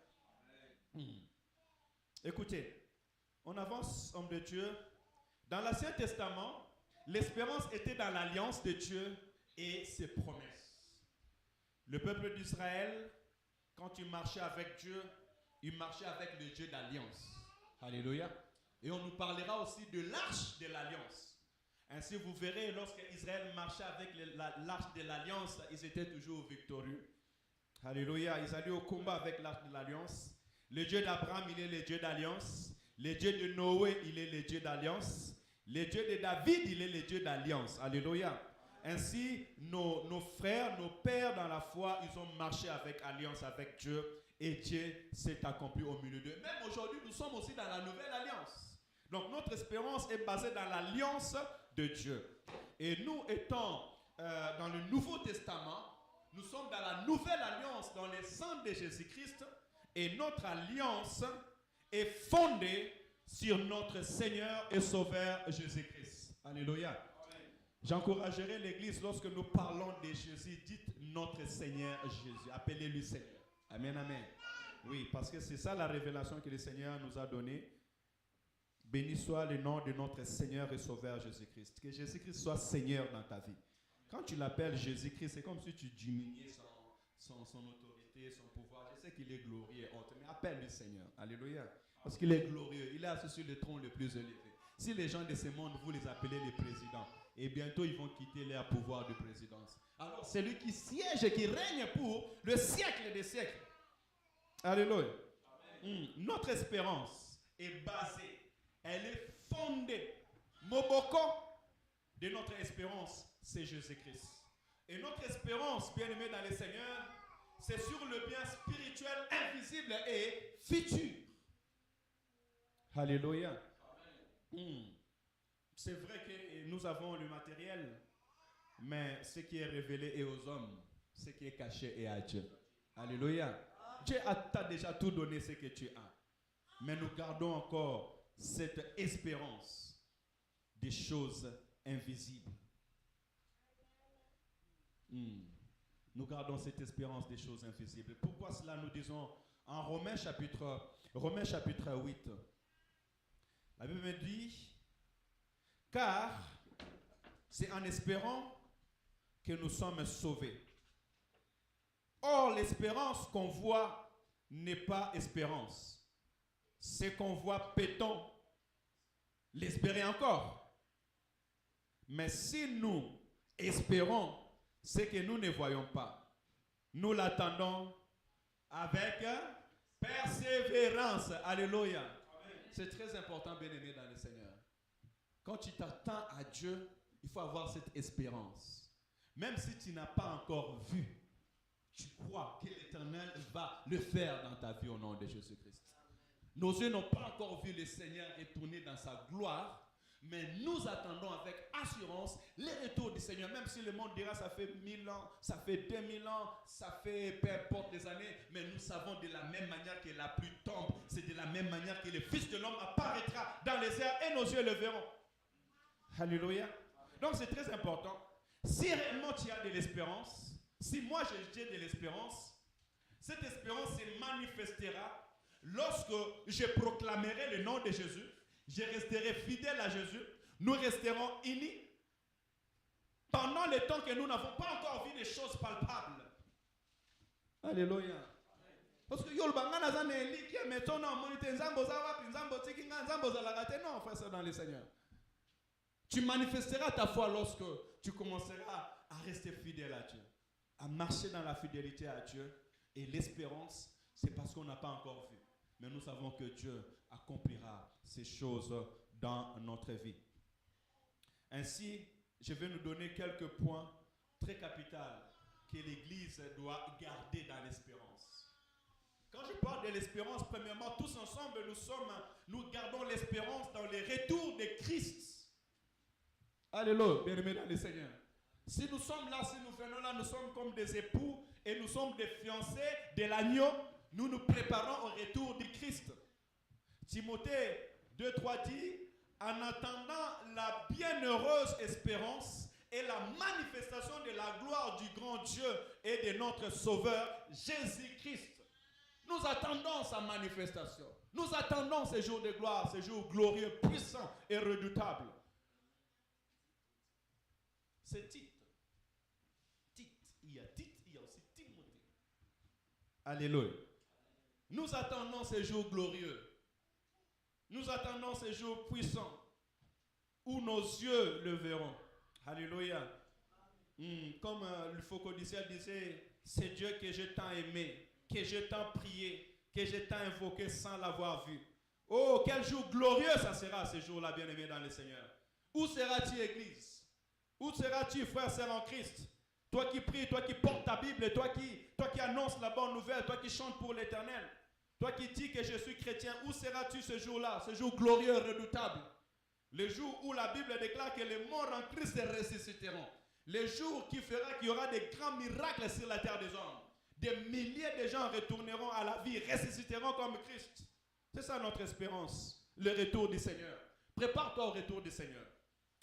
Écoutez, on avance, homme de Dieu. Dans l'Ancien Testament, l'espérance était dans l'alliance de Dieu et ses promesses. Le peuple d'Israël, quand il marchait avec Dieu, il marchait avec le Dieu d'alliance. Alléluia. Et on nous parlera aussi de l'arche de l'alliance. Ainsi, vous verrez, lorsque Israël marchait avec l'arche de l'alliance, ils étaient toujours victorieux. Alléluia. Ils allaient au combat avec l'arche de l'alliance. Le Dieu d'Abraham, il est le Dieu d'alliance. Le Dieu de Noé, il est le Dieu d'alliance. Le Dieu de David, il est le Dieu d'alliance. Alléluia. Ainsi, nos frères, nos pères dans la foi, ils ont marché avec alliance avec Dieu. Et Dieu s'est accompli au milieu d'eux. Même aujourd'hui, nous sommes aussi dans la nouvelle alliance. Donc, notre espérance est basée dans l'alliance de Dieu. Et nous étant dans le Nouveau Testament, nous sommes dans la nouvelle alliance, dans le sang de Jésus-Christ. Et notre alliance est fondée sur notre Seigneur et Sauveur Jésus-Christ. Alléluia. J'encouragerai l'Église lorsque nous parlons de Jésus, dites notre Seigneur Jésus. Appelez-lui Seigneur. Amen, amen. Oui, parce que c'est ça la révélation que le Seigneur nous a donnée. Béni soit le nom de notre Seigneur et Sauveur Jésus-Christ. Que Jésus-Christ soit Seigneur dans ta vie. Quand tu l'appelles Jésus-Christ, c'est comme si tu diminuais son autorité, son pouvoir. Je sais qu'il est glorieux et autre, mais appelle-le Seigneur. Alléluia. Parce qu'il est glorieux. Il est assis sur le trône le plus élevé. Si les gens de ce monde, vous les appelez les présidents, et bientôt ils vont quitter leur pouvoir de présidence. Alors c'est lui qui siège et qui règne pour le siècle des siècles. Alléluia. Notre espérance est basée, elle est fondée. Moboko de notre espérance, c'est Jésus-Christ. Et notre espérance, bien-aimés dans le Seigneur, c'est sur le bien spirituel, invisible et futur. Alléluia. C'est vrai que nous avons le matériel, mais ce qui est révélé est aux hommes, ce qui est caché est à Dieu. Alléluia. Dieu t'a déjà tout donné ce que tu as. Mais nous gardons encore cette espérance des choses invisibles. Nous gardons cette espérance des choses invisibles. Pourquoi cela nous disons en Romains chapitre 8, la Bible me dit, car c'est en espérant que nous sommes sauvés. Or, l'espérance qu'on voit n'est pas espérance. Ce qu'on voit, peut-on l'espérer encore? Mais si nous espérons ce que nous ne voyons pas, nous l'attendons avec persévérance. Alléluia. C'est très important, bien-aimé dans le Seigneur. Quand tu t'attends à Dieu, il faut avoir cette espérance. Même si tu n'as pas encore vu, tu crois que l'Éternel va le faire dans ta vie au nom de Jésus-Christ. Nos yeux n'ont pas encore vu le Seigneur retourner dans sa gloire, mais nous attendons avec assurance les retours du Seigneur. Même si le monde dira ça fait 1000 ans, ça fait 2000 ans, ça fait peu importe les années, mais nous savons de la même manière que la pluie tombe, c'est de la même manière que le Fils de l'homme apparaîtra dans les airs et nos yeux le verront. Alléluia. Donc c'est très important. Si réellement tu as de l'espérance, si moi j'ai de l'espérance, cette espérance se manifestera lorsque je proclamerai le nom de Jésus, je resterai fidèle à Jésus, nous resterons unis pendant le temps que nous n'avons pas encore vu des choses palpables. Alléluia. Parce que non, frère, c'est dans le Seigneur. Tu manifesteras ta foi lorsque tu commenceras à rester fidèle à Dieu, à marcher dans la fidélité à Dieu. Et l'espérance, c'est parce qu'on n'a pas encore vu. Mais nous savons que Dieu accomplira ces choses dans notre vie. Ainsi, je vais nous donner quelques points très capitaux que l'Église doit garder dans l'espérance. Quand je parle de l'espérance, premièrement, tous ensemble, nous gardons l'espérance dans le retour de Christ. Alléluia, bien-aimés dans le Seigneur. Si nous sommes là, si nous venons là, nous sommes comme des époux et nous sommes des fiancés de l'agneau. Nous nous préparons au retour du Christ. Timothée 2,3 dit, en attendant la bienheureuse espérance et la manifestation de la gloire du grand Dieu et de notre Sauveur Jésus-Christ. Nous attendons sa manifestation. Nous attendons ces jours de gloire, ces jours glorieux, puissants et redoutables. C'est Tite. Il y a Tite, il y a aussi Timothée. Alléluia. Nous attendons ces jours glorieux. Nous attendons ces jours puissants où nos yeux le verront. Alléluia. Comme le Focodicien disait, c'est Dieu que j'ai tant aimé, que j'ai tant prié, que j'ai tant invoqué sans l'avoir vu. Oh, quel jour glorieux ça sera ce jour-là, bien-aimé dans le Seigneur. Où seras-tu, Église? Où seras-tu, frère, sœur en Christ? Toi qui pries, toi qui portes ta Bible, toi qui annonces la bonne nouvelle, toi qui chantes pour l'Éternel, toi qui dis que je suis chrétien, où seras-tu ce jour-là, ce jour glorieux, redoutable? Le jour où la Bible déclare que les morts en Christ ressusciteront. Le jour qui fera qu'il y aura des grands miracles sur la terre des hommes. Des milliers de gens retourneront à la vie, ressusciteront comme Christ. C'est ça notre espérance, le retour du Seigneur. Prépare-toi au retour du Seigneur.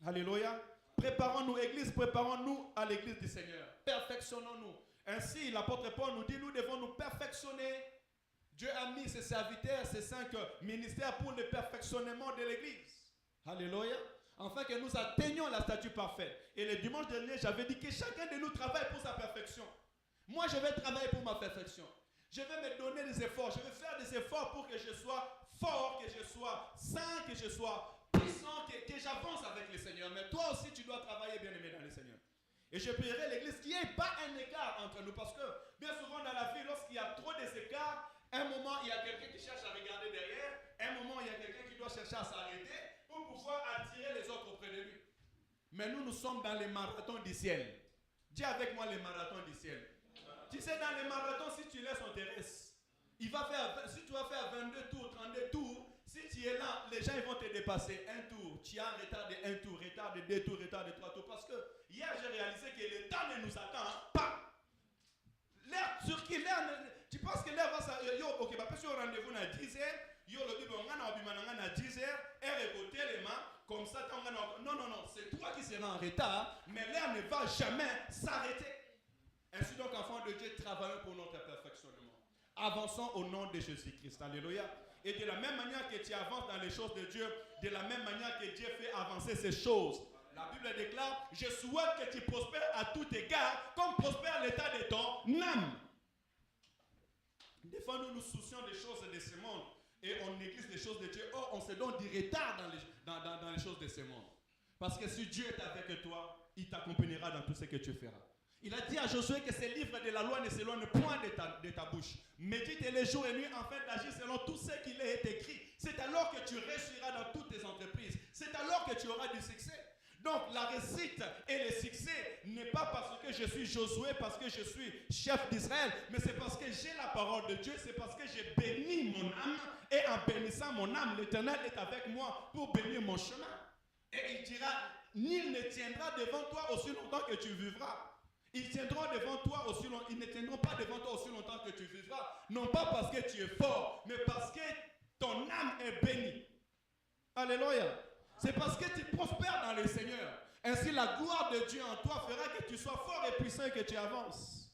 Alléluia. Préparons-nous, Église, préparons-nous à l'Église du Seigneur. Perfectionnons-nous. Ainsi, l'apôtre Paul nous dit, nous devons nous perfectionner Dieu a mis ses serviteurs, ses 5 ministères pour le perfectionnement de l'Église. Alléluia. Afin que nous atteignions la statue parfaite. Et le dimanche dernier, j'avais dit que chacun de nous travaille pour sa perfection. Moi, je vais travailler pour ma perfection. Je vais me donner des efforts. Je vais faire des efforts pour que je sois fort, que je sois saint, que je sois puissant, que j'avance avec le Seigneur. Mais toi aussi, tu dois travailler, bien aimé, dans le Seigneur. Et je prierai l'Église qu'il n'y ait pas un écart entre nous. Parce que bien souvent dans la vie, lorsqu'il y a trop d'écarts, un moment, il y a quelqu'un qui cherche à regarder derrière. Un moment, il y a quelqu'un qui doit chercher à s'arrêter pour pouvoir attirer les autres auprès de lui. Mais nous sommes dans les marathons du ciel. Dis avec moi les marathons du ciel. Tu sais, dans les marathons, si tu laisses, on te reste. Si tu vas faire 22 tours, 32 tours, si tu es là, les gens ils vont te dépasser. Un tour, tu as un retard de 1 tour, retard de 2 tours, retard de 3 tours. Parce que hier, j'ai réalisé que le temps ne nous attend pas. L'air turquie, tu penses que l'air va s'arrêter. Ok, parce que rendez-vous à 10h, yo le dit, on a à 10h, et récolter les mains, comme ça, non, c'est toi qui seras en retard, mais l'air ne va jamais s'arrêter. Ainsi donc, enfants de Dieu, travaillons pour notre perfectionnement. Avançons au nom de Jésus-Christ. Alléluia. Et de la même manière que tu avances dans les choses de Dieu, de la même manière que Dieu fait avancer ces choses. La Bible déclare, je souhaite que tu prospères à tout égard, comme prospère l'état de ton âme. Des fois, nous nous soucions des choses de ce monde et on néglige les choses de Dieu. Or, on se donne du retard dans les choses de ce monde. Parce que si Dieu est avec toi, il t'accompagnera dans tout ce que tu feras. Il a dit à Josué que ces livres de la loi ne s'éloignent point de ta bouche. Médite les jours et nuits afin d'agir selon tout ce qu'il est écrit. C'est alors que tu réussiras dans toutes tes entreprises. C'est alors que tu auras du succès. Donc la réussite et le succès n'est pas parce que je suis Josué, parce que je suis chef d'Israël, mais c'est parce que j'ai la parole de Dieu, c'est parce que j'ai béni mon âme, et en bénissant mon âme, l'Éternel est avec moi pour bénir mon chemin. Et il dira, nul ne tiendra devant toi aussi longtemps que tu vivras. Ils tiendront devant toi aussi longtemps, ils ne tiendront pas devant toi aussi longtemps que tu vivras, non pas parce que tu es fort, mais parce que ton âme est bénie. Alléluia. C'est parce que tu prospères dans le Seigneur. Ainsi, la gloire de Dieu en toi fera que tu sois fort et puissant et que tu avances.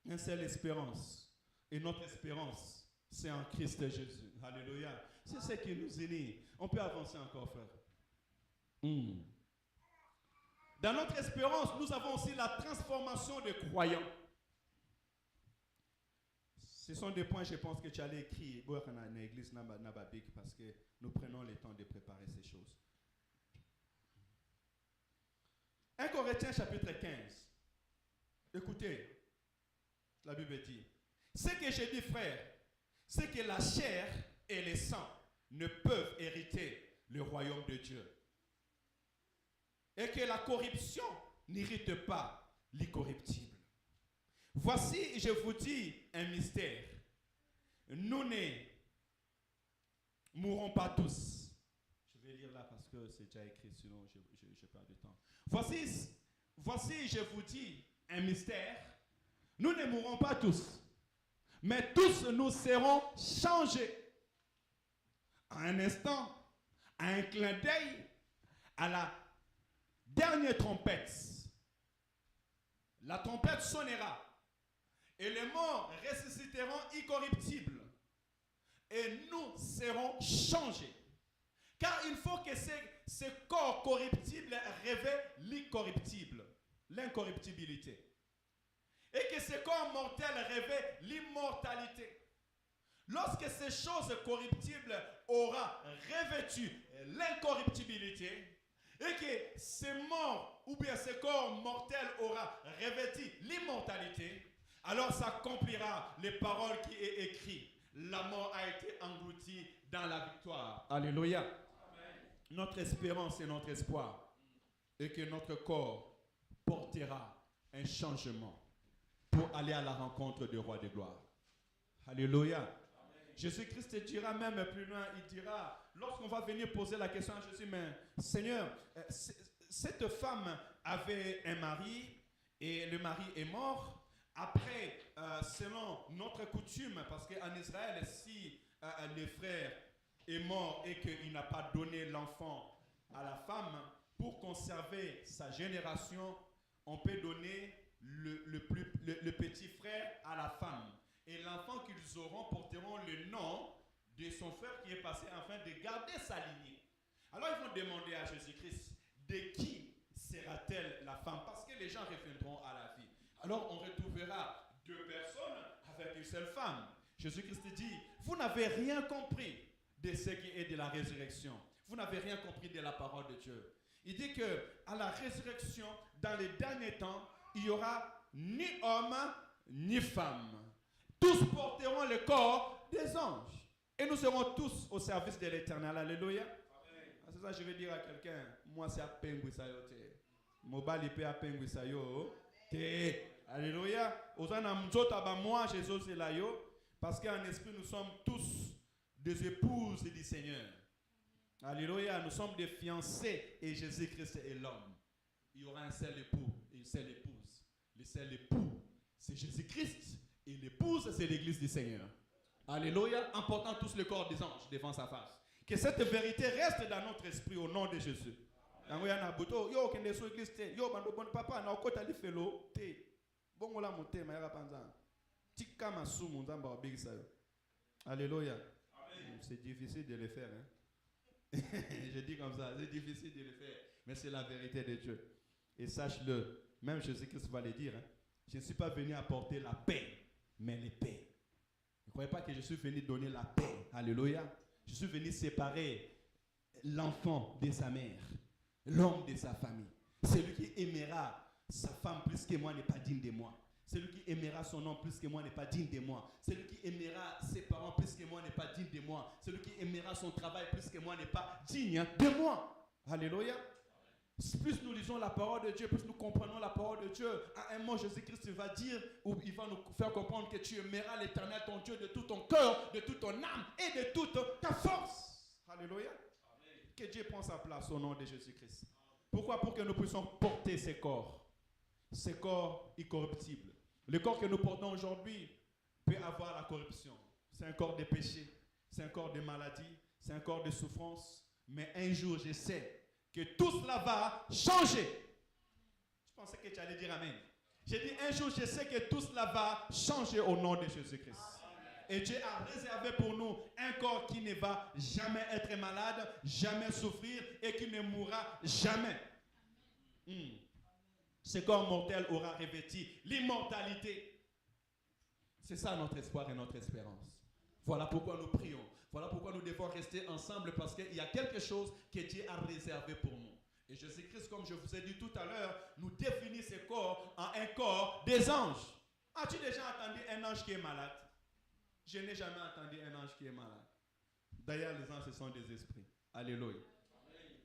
Une seule espérance. Et notre espérance, c'est en Christ Jésus. Alléluia. C'est ce qui nous unit. On peut avancer encore, frère. Dans notre espérance, nous avons aussi la transformation des croyants. Ce sont des points, je pense, que tu allais écrire dans l'église Nababik parce que nous prenons le temps de préparer ces choses. 1 Corinthiens chapitre 15. Écoutez, la Bible dit, ce que j'ai dit, frère, c'est que la chair et le sang ne peuvent hériter le royaume de Dieu. Et que la corruption n'irrite pas l'incorruptible. Voici, je vous dis un mystère. Nous ne mourrons pas tous. Je vais lire là parce que c'est déjà écrit, sinon je perds du temps. Voici, je vous dis un mystère. Nous ne mourrons pas tous, mais tous nous serons changés. À un instant, à un clin d'œil, à la dernière trompette. La trompette sonnera. Et les morts ressusciteront incorruptibles. Et nous serons changés. Car il faut que ce corps corruptible révèle l'incorruptibilité. Et que ce corps mortel révèle l'immortalité. Lorsque ces choses corruptibles auront revêtu l'incorruptibilité, et que ce mort ou bien ce corps mortel aura revêtu l'immortalité, alors s'accomplira les paroles qui est écrites. La mort a été engloutie dans la victoire. Alléluia. Amen. Notre espérance et notre espoir est que notre corps portera un changement pour aller à la rencontre du roi de gloire. Alléluia. Amen. Jésus-Christ dira même plus loin, il dira, lorsqu'on va venir poser la question à Jésus, mais Seigneur, cette femme avait un mari et le mari est mort. Après, selon notre coutume, parce qu'en Israël, si le frère est mort et qu'il n'a pas donné l'enfant à la femme, pour conserver sa génération, on peut donner le petit frère à la femme. Et l'enfant qu'il porteront le nom de son frère qui est passé afin de garder sa lignée. Alors ils vont demander à Jésus-Christ, de qui sera-t-elle la femme? Parce que les gens reviendront à la vie. Alors on retrouvera deux personnes avec une seule femme. Jésus-Christ dit, vous n'avez rien compris de ce qui est de la résurrection. Vous n'avez rien compris de la parole de Dieu. Il dit que à la résurrection, dans les derniers temps, il n'y aura ni homme ni femme. Tous porteront le corps des anges. Et nous serons tous au service de l'Éternel. Alléluia. C'est ça que je vais dire à quelqu'un. Moi, c'est à Penguisayo. Mobile IP à Penguisayo. Alléluia. Moi, Jésus, c'est là. Parce qu'en esprit, nous sommes tous des épouses du Seigneur. Alléluia. Nous sommes des fiancés et Jésus-Christ est l'homme. Il y aura un seul époux et une seule épouse. Le seul époux, c'est Jésus-Christ. Et l'épouse, c'est l'église du Seigneur. Alléluia. Emportant tous le corps des anges devant sa face. Que cette vérité reste dans notre esprit au nom de Jésus. Alléluia. C'est difficile de le faire. Hein? Je dis comme ça, c'est difficile de le faire. Mais c'est la vérité de Dieu. Et sache-le, même Jésus-Christ va le dire. Hein? Je ne suis pas venu apporter la paix, mais les paix. Ne croyez pas que je suis venu donner la paix. Alléluia. Je suis venu séparer l'enfant de sa mère, l'homme de sa famille. Celui qui aimera sa femme plus que moi n'est pas digne de moi. Celui qui aimera son homme plus que moi n'est pas digne de moi. Celui qui aimera ses parents plus que moi n'est pas digne de moi. Celui qui aimera son travail plus que moi n'est pas digne de moi. Alléluia. Plus nous lisons la parole de Dieu, plus nous comprenons la parole de Dieu. À un moment, Jésus-Christ va dire, ou il va nous faire comprendre que tu aimeras l'Éternel, ton Dieu, de tout ton cœur, de toute ton âme et de toute ta force. Alléluia. Amen. Que Dieu prenne sa place au nom de Jésus-Christ. Pourquoi? Pour que nous puissions porter ces corps incorruptibles. Le corps que nous portons aujourd'hui peut avoir la corruption. C'est un corps de péché, c'est un corps de maladie, c'est un corps de souffrance. Mais un jour, je sais que tout cela va changer. Je pensais que tu allais dire Amen. J'ai dit un jour, je sais que tout cela va changer au nom de Jésus-Christ. Et Dieu a réservé pour nous un corps qui ne va jamais être malade, jamais souffrir et qui ne mourra jamais. Ce corps mortel aura revêtu l'immortalité. C'est ça notre espoir et notre espérance. Voilà pourquoi nous prions. Voilà pourquoi nous devons rester ensemble, parce qu'il y a quelque chose que Dieu a réservé pour nous. Et Jésus-Christ, comme je vous ai dit tout à l'heure, nous définit ce corps en un corps des anges. As-tu déjà entendu un ange qui est malade? Je n'ai jamais entendu un ange qui est malade. D'ailleurs, les anges, ce sont des esprits. Alléluia.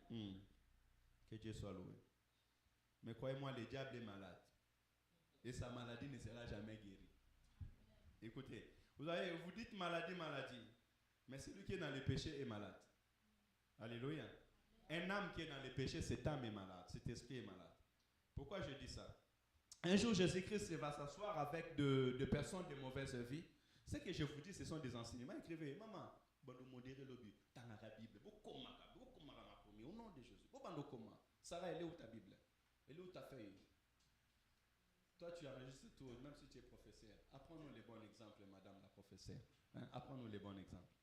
Que Dieu soit loué. Mais croyez-moi, le diable est malade. Et sa maladie ne sera jamais guérie. Écoutez, vous dites maladie, maladie. Mais celui qui est dans le péché est malade. Alléluia. Un âme qui est dans le péché, cet âme est malade. Cet esprit est malade. Pourquoi je dis ça? Un jour, Jésus-Christ va s'asseoir avec de personnes de mauvaise vie. Ce que je vous dis, ce sont des enseignements. Écrivez, maman, vous modérez le but. Dans la Bible. Au nom de Jésus. Sarah, elle est où ta Bible? Elle est où ta feuille? Toi, tu enregistres tout, même si tu es professeur. Apprends-nous les bons exemples, madame la professeure. Hein? Apprends-nous les bons exemples.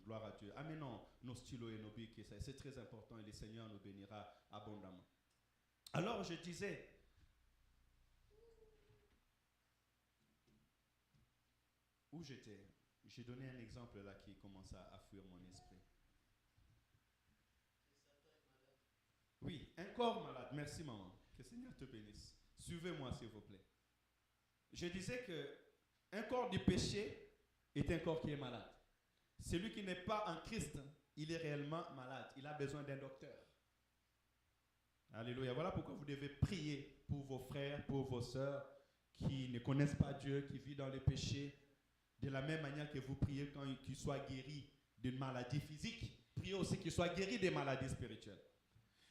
Gloire à Dieu. Amenons nos stylos et nos bics. C'est très important et le Seigneur nous bénira abondamment. Alors, je disais, où j'étais? J'ai donné un exemple là qui commence à fuir mon esprit. Oui, un corps malade. Merci maman. Que le Seigneur te bénisse. Suivez-moi s'il vous plaît. Je disais que un corps du péché est un corps qui est malade. Celui qui n'est pas en Christ, il est réellement malade. Il a besoin d'un docteur. Alléluia. Voilà pourquoi vous devez prier pour vos frères, pour vos sœurs qui ne connaissent pas Dieu, qui vivent dans le péché. De la même manière que vous priez quand qu'ils soient guéris d'une maladie physique, priez aussi qu'ils soient guéris des maladies spirituelles.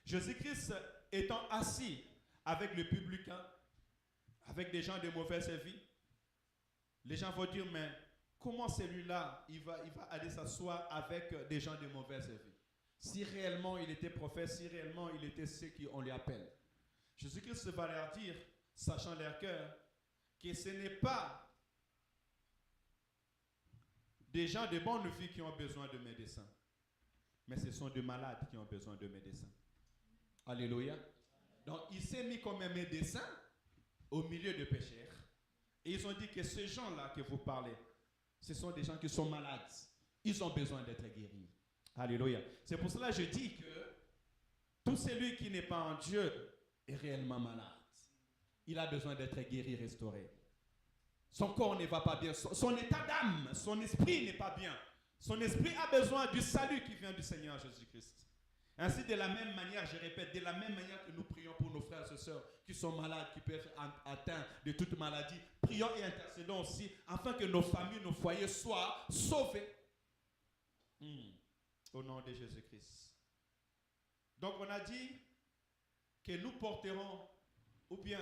Jésus-Christ étant assis avec le publicain, avec des gens de mauvaise vie, les gens vont dire, mais comment celui-là, il va aller s'asseoir avec des gens de mauvaise vie? Si réellement il était prophète, si réellement il était ce qu'on lui appelle. Jésus-Christ va leur dire, sachant leur cœur, que ce n'est pas des gens de bonne vie qui ont besoin de médecins. Mais ce sont des malades qui ont besoin de médecins. Alléluia. Donc, il s'est mis comme un médecin au milieu de pécheurs. Et ils ont dit que ces gens-là que vous parlez, ce sont des gens qui sont malades. Ils ont besoin d'être guéris. Alléluia. C'est pour cela que je dis que tout celui qui n'est pas en Dieu est réellement malade. Il a besoin d'être guéri, restauré. Son corps ne va pas bien. Son état d'âme, son esprit n'est pas bien. Son esprit a besoin du salut qui vient du Seigneur Jésus-Christ. Ainsi, de la même manière, je répète, de la même manière que nous prions pour nos frères et sœurs qui sont malades, qui peuvent être atteints de toute maladie, prions et intercédons aussi afin que nos familles, nos foyers soient sauvés. Au nom de Jésus-Christ. Donc, on a dit que nous porterons, ou bien,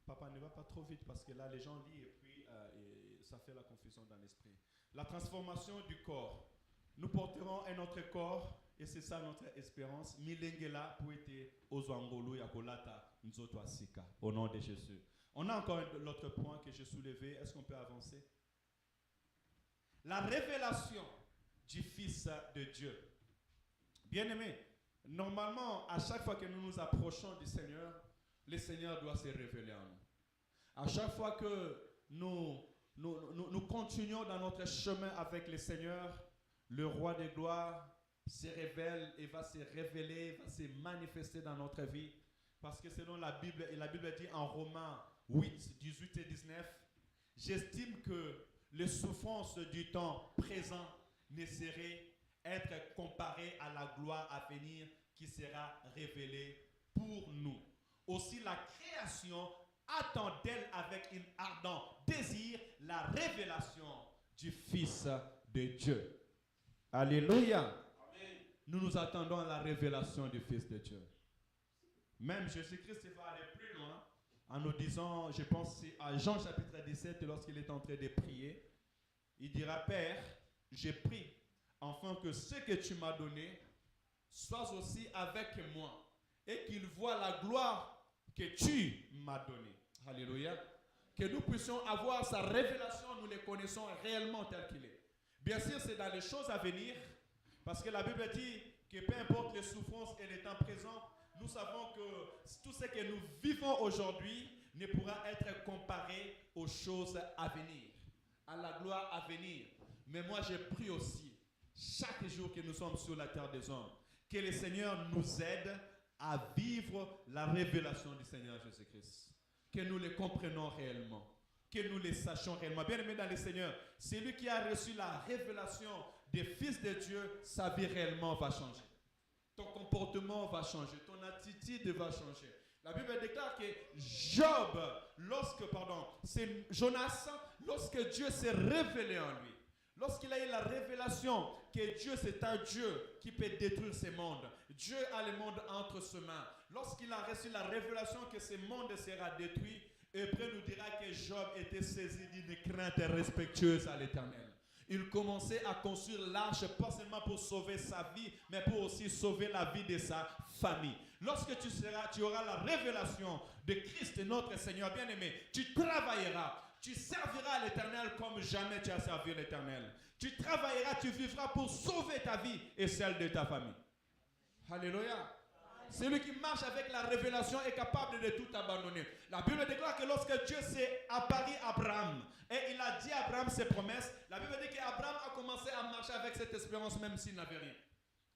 papa ne va pas trop vite parce que là, les gens lisent et puis et ça fait la confusion dans l'esprit. La transformation du corps. Nous porterons un autre corps. Et c'est ça notre espérance. Milengela puete ozwangolu yakolata nzoto asika. Au nom de Jésus. On a encore l'autre point que j'ai soulevé. Est-ce qu'on peut avancer? La révélation du Fils de Dieu. Bien-aimés, normalement, à chaque fois que nous nous approchons du Seigneur, le Seigneur doit se révéler en nous. À chaque fois que nous continuons dans notre chemin avec le Seigneur, le Roi des gloires se révèle et va se révéler, va se manifester dans notre vie. Parce que selon la Bible, et la Bible dit en Romains 8, 18 et 19, j'estime que les souffrances du temps présent ne seraient être comparées à la gloire à venir qui sera révélée pour nous. Aussi la création attend d'elle avec un ardent désir la révélation du Fils de Dieu. Alléluia. Nous nous attendons à la révélation du Fils de Dieu. Même Jésus-Christ va aller plus loin en nous disant, je pense à Jean chapitre 17, lorsqu'il est en train de prier, il dira, Père, j'ai prié, afin que ce que tu m'as donné soit aussi avec moi et qu'il voit la gloire que tu m'as donnée. Alléluia. Que nous puissions avoir sa révélation, nous les connaissons réellement tel qu'il est. Bien sûr, c'est dans les choses à venir. Parce que la Bible dit que peu importe les souffrances et les temps présents, nous savons que tout ce que nous vivons aujourd'hui ne pourra être comparé aux choses à venir, à la gloire à venir. Mais moi, je prie aussi, chaque jour que nous sommes sur la terre des hommes, que le Seigneur nous aide à vivre la révélation du Seigneur Jésus-Christ. Que nous le comprenions réellement, que nous le sachions réellement. Bien aimé dans le Seigneur, celui qui a reçu la révélation des fils de Dieu, sa vie réellement va changer. Ton comportement va changer, ton attitude va changer. La Bible déclare que c'est Jonas, lorsque Dieu s'est révélé en lui, lorsqu'il a eu la révélation que Dieu c'est un Dieu qui peut détruire ce monde, Dieu a le monde entre ses mains. Lorsqu'il a reçu la révélation que ce monde sera détruit, Hébreu nous dira que Job était saisi d'une crainte respectueuse à l'Éternel. Il commençait à construire l'arche, pas seulement pour sauver sa vie, mais pour aussi sauver la vie de sa famille. Lorsque tu auras la révélation de Christ, notre Seigneur bien-aimé, tu travailleras, tu serviras à l'Éternel comme jamais tu as servi l'Éternel. Tu travailleras, tu vivras pour sauver ta vie et celle de ta famille. Alléluia. Celui qui marche avec la révélation est capable de tout abandonner. La Bible déclare que lorsque Dieu s'est apparu à Abraham et il a dit à Abraham ses promesses, la Bible dit qu'Abraham a commencé à marcher avec cette espérance même s'il n'avait rien.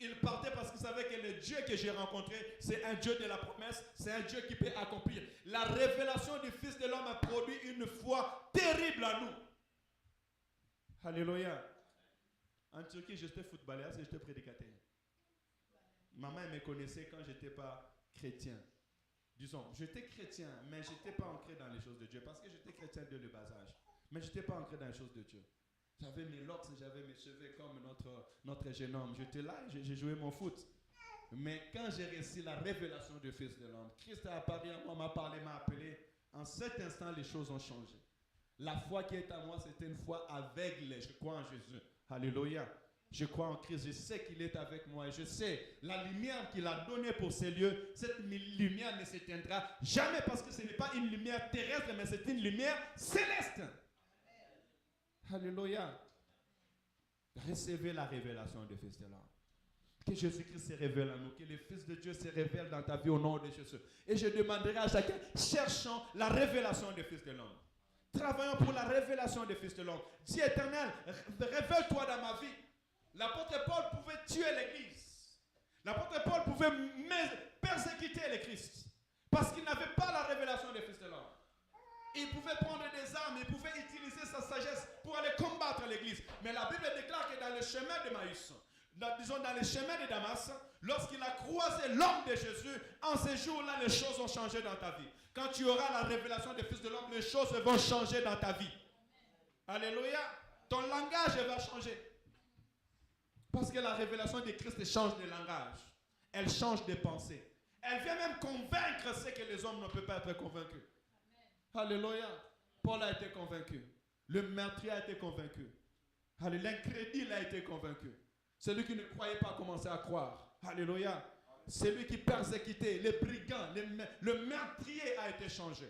Il partait parce qu'il savait que le Dieu que j'ai rencontré, c'est un Dieu de la promesse, c'est un Dieu qui peut accomplir. La révélation du Fils de l'homme a produit une foi terrible à nous. Alléluia. En Turquie, j'étais footballeur, j'étais prédicateur. Maman me connaissait quand je n'étais pas chrétien. Disons, j'étais chrétien, mais je n'étais pas ancré dans les choses de Dieu. Parce que j'étais chrétien dès le bas âge. Mais je n'étais pas ancré dans les choses de Dieu. J'avais mes locks, j'avais mes cheveux comme notre jeune homme. J'étais là, j'ai joué mon foot. Mais quand j'ai reçu la révélation du Fils de l'homme, Christ a apparu à moi, m'a parlé, m'a appelé. En cet instant, les choses ont changé. La foi qui est à moi, c'était une foi aveugle. Je crois en Jésus. Alléluia. Je crois en Christ, je sais qu'il est avec moi et je sais la lumière qu'il a donnée pour ces lieux, cette lumière ne s'éteindra jamais parce que ce n'est pas une lumière terrestre, mais c'est une lumière céleste. Alléluia. Recevez la révélation du Fils de l'homme. Que Jésus-Christ se révèle à nous, que le Fils de Dieu se révèle dans ta vie au nom de Jésus. Et je demanderai à chacun, cherchons la révélation du Fils de l'homme. Travaillons pour la révélation du Fils de l'homme. Dis Éternel, révèle-toi dans ma vie. L'apôtre Paul pouvait tuer l'Église. L'apôtre Paul pouvait persécuter le Christ. Parce qu'il n'avait pas la révélation du Fils de l'homme. Il pouvait prendre des armes, il pouvait utiliser sa sagesse pour aller combattre l'Église. Mais la Bible déclare que dans le chemin de Maïs, disons dans le chemin de Damas, lorsqu'il a croisé l'homme de Jésus, en ces jours-là, les choses ont changé dans ta vie. Quand tu auras la révélation du Fils de l'homme, les choses vont changer dans ta vie. Alléluia. Ton langage va changer. Parce que la révélation de Christ change de langage. Elle change de pensée. Elle vient même convaincre ce que les hommes ne peuvent pas être convaincus. Alléluia. Paul a été convaincu. Le meurtrier a été convaincu. L'incrédule a été convaincu. Celui qui ne croyait pas a commencé à croire. Alléluia. Celui qui persécutait, les brigands, le meurtrier a été changé.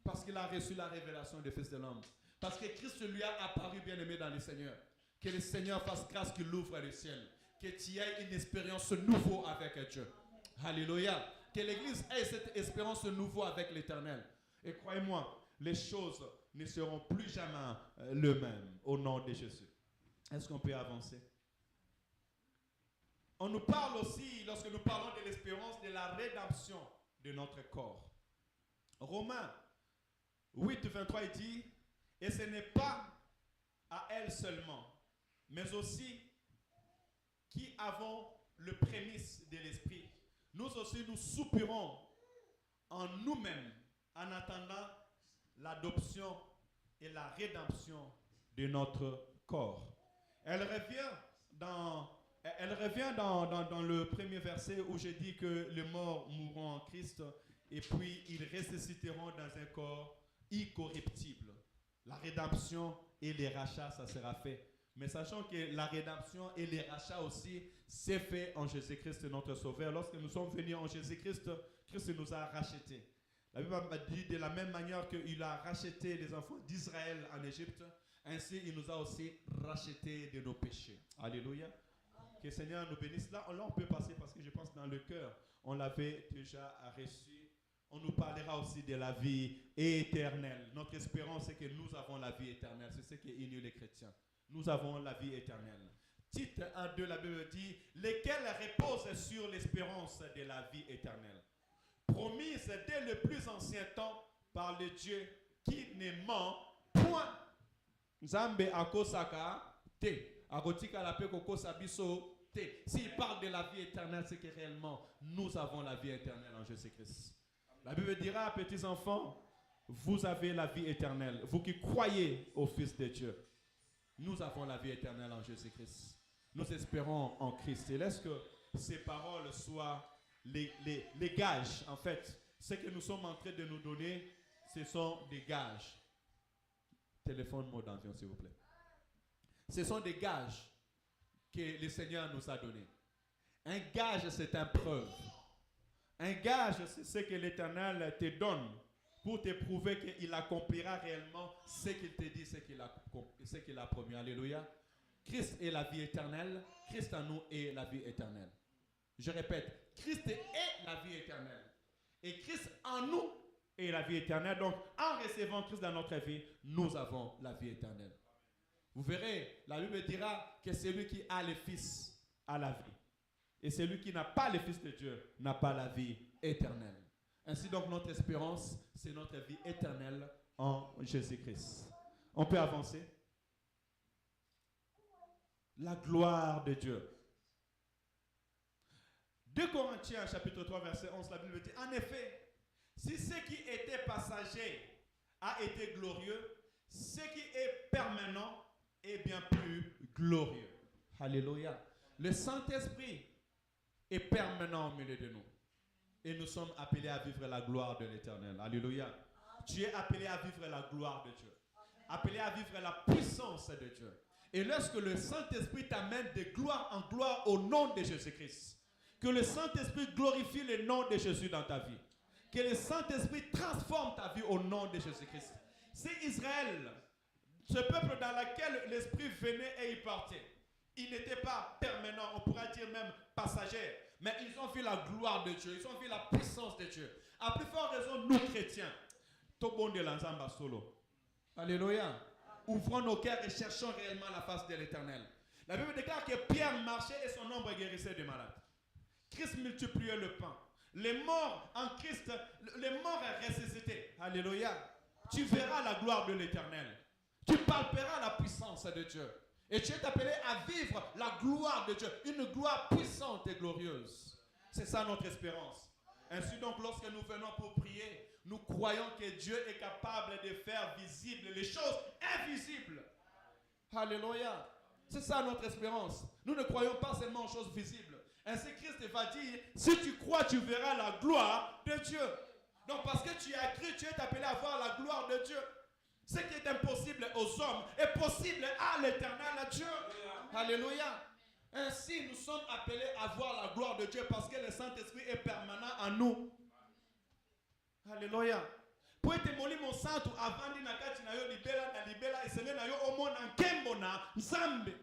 Parce qu'il a reçu la révélation du Fils de l'homme. Parce que Christ lui a apparu bien-aimé dans le Seigneur. Que le Seigneur fasse grâce qu'il ouvre le ciel. Que tu aies une espérance nouvelle avec Dieu. Alléluia. Que l'Église ait cette espérance nouvelle avec l'Éternel. Et croyez-moi, les choses ne seront plus jamais les mêmes au nom de Jésus. Est-ce qu'on peut avancer? On nous parle aussi, lorsque nous parlons de l'espérance, de la rédemption de notre corps. Romains 8, 23, il dit, et ce n'est pas à elle seulement, mais aussi qui avons le prémisse de l'esprit. Nous aussi, nous soupirons en nous-mêmes en attendant l'adoption et la rédemption de notre corps. Elle revient dans le premier verset où je dis que les morts mourront en Christ et puis ils ressusciteront dans un corps incorruptible. La rédemption et les rachats, ça sera fait. Mais sachant que la rédemption et les rachats aussi, c'est fait en Jésus-Christ notre Sauveur. Lorsque nous sommes venus en Jésus-Christ, Christ nous a rachetés. La Bible dit de la même manière qu'il a racheté les enfants d'Israël en Égypte, ainsi il nous a aussi rachetés de nos péchés. Alléluia. Que le Seigneur nous bénisse. Là, on peut passer parce que je pense dans le cœur, on l'avait déjà reçu. On nous parlera aussi de la vie éternelle. Notre espérance, c'est que nous avons la vie éternelle. C'est ce qui unit les chrétiens. Nous avons la vie éternelle. Titre 1, 2, la Bible dit, lesquels reposent sur l'espérance de la vie éternelle, promise dès le plus ancien temps par le Dieu qui ne ment point. Nzambe akosaka te. Agotika la pe kokosa biso te. S'il parle de la vie éternelle, c'est que réellement nous avons la vie éternelle en Jésus-Christ. La Bible dira, petits enfants, vous avez la vie éternelle. Vous qui croyez au Fils de Dieu. Nous avons la vie éternelle en Jésus-Christ. Nous espérons en Christ. Et laisse que ces paroles soient les gages. En fait, ce que nous sommes en train de nous donner, ce sont des gages. Téléphone mode d'avion, s'il vous plaît. Ce sont des gages que le Seigneur nous a donnés. Un gage, c'est une preuve. Un gage, c'est ce que l'Éternel te donne pour te prouver qu'il accomplira réellement ce qu'il te dit, ce qu'il a promis. Alléluia. Christ est la vie éternelle. Christ en nous est la vie éternelle. Je répète, Christ est la vie éternelle. Et Christ en nous est la vie éternelle. Donc, en recevant Christ dans notre vie, nous avons la vie éternelle. Vous verrez, la Bible dira que celui qui a le Fils a la vie. Et celui qui n'a pas le Fils de Dieu n'a pas la vie éternelle. Ainsi donc, notre espérance, c'est notre vie éternelle en Jésus-Christ. On peut avancer. La gloire de Dieu. 2 Corinthiens, chapitre 3, verset 11, la Bible dit, en effet, si ce qui était passager a été glorieux, ce qui est permanent est bien plus glorieux. Alléluia. Le Saint-Esprit est permanent au milieu de nous. Et nous sommes appelés à vivre la gloire de l'Éternel. Alléluia. Tu es appelé à vivre la gloire de Dieu. Appelé à vivre la puissance de Dieu. Et lorsque le Saint-Esprit t'amène de gloire en gloire au nom de Jésus-Christ, que le Saint-Esprit glorifie le nom de Jésus dans ta vie. Que le Saint-Esprit transforme ta vie au nom de Jésus-Christ. C'est Israël, ce peuple dans lequel l'Esprit venait et il partait. ils n'étaient pas permanents, on pourrait dire même passagers, mais ils ont vu la gloire de Dieu, ils ont vu la puissance de Dieu. À plus forte raison, nous chrétiens, tout bon de l'ensemble solo. Alléluia. Ouvrons nos cœurs et cherchons réellement la face de l'Éternel. La Bible déclare que Pierre marchait et son ombre guérissait des malades. Christ multipliait le pain. Les morts en Christ, les morts ressuscités. Alléluia. Tu verras la gloire de l'Éternel. Tu palperas la puissance de Dieu. Et tu es appelé à vivre la gloire de Dieu. Une gloire puissante et glorieuse. C'est ça notre espérance. Ainsi donc, lorsque nous venons pour prier, nous croyons que Dieu est capable de faire visibles les choses invisibles. Alléluia. C'est ça notre espérance. Nous ne croyons pas seulement aux choses visibles. Ainsi Christ va dire, si tu crois, tu verras la gloire de Dieu. Donc parce que tu as cru, tu es appelé à voir la gloire de Dieu. Ce qui est impossible aux hommes est possible à l'Éternel Dieu. Alléluia. Ainsi nous sommes appelés à voir la gloire de Dieu parce que le Saint-Esprit est permanent en nous. Alléluia. Pour être moli mon santo avant di nakati na yo libela esele na yo omona nkembo na nzambe.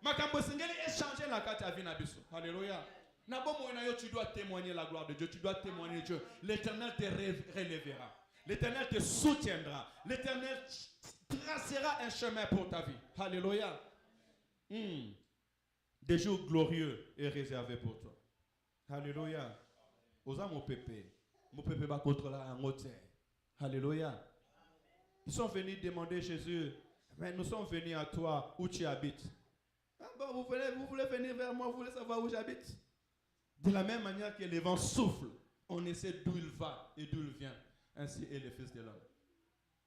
Makambo singeli échanger la kati ya vie na biso. Alléluia. Na bomo na yo tu dois témoigner la gloire de Dieu, tu dois témoigner Dieu. L'Éternel te relèvera. L'Éternel te soutiendra. L'Éternel tracera un chemin pour ta vie. Alléluia. Des jours glorieux est réservé pour toi. Alléluia. Osa mon pépé. Mon pépé va contrôler un hôtel. Alléluia. Ils sont venus demander Jésus, mais nous sommes venus à toi où tu habites. Ah bon, vous voulez venir vers moi, vous voulez savoir où j'habite? De la même manière que les vents soufflent, on essaie d'où il va et d'où il vient. Ainsi est le Fils de l'homme.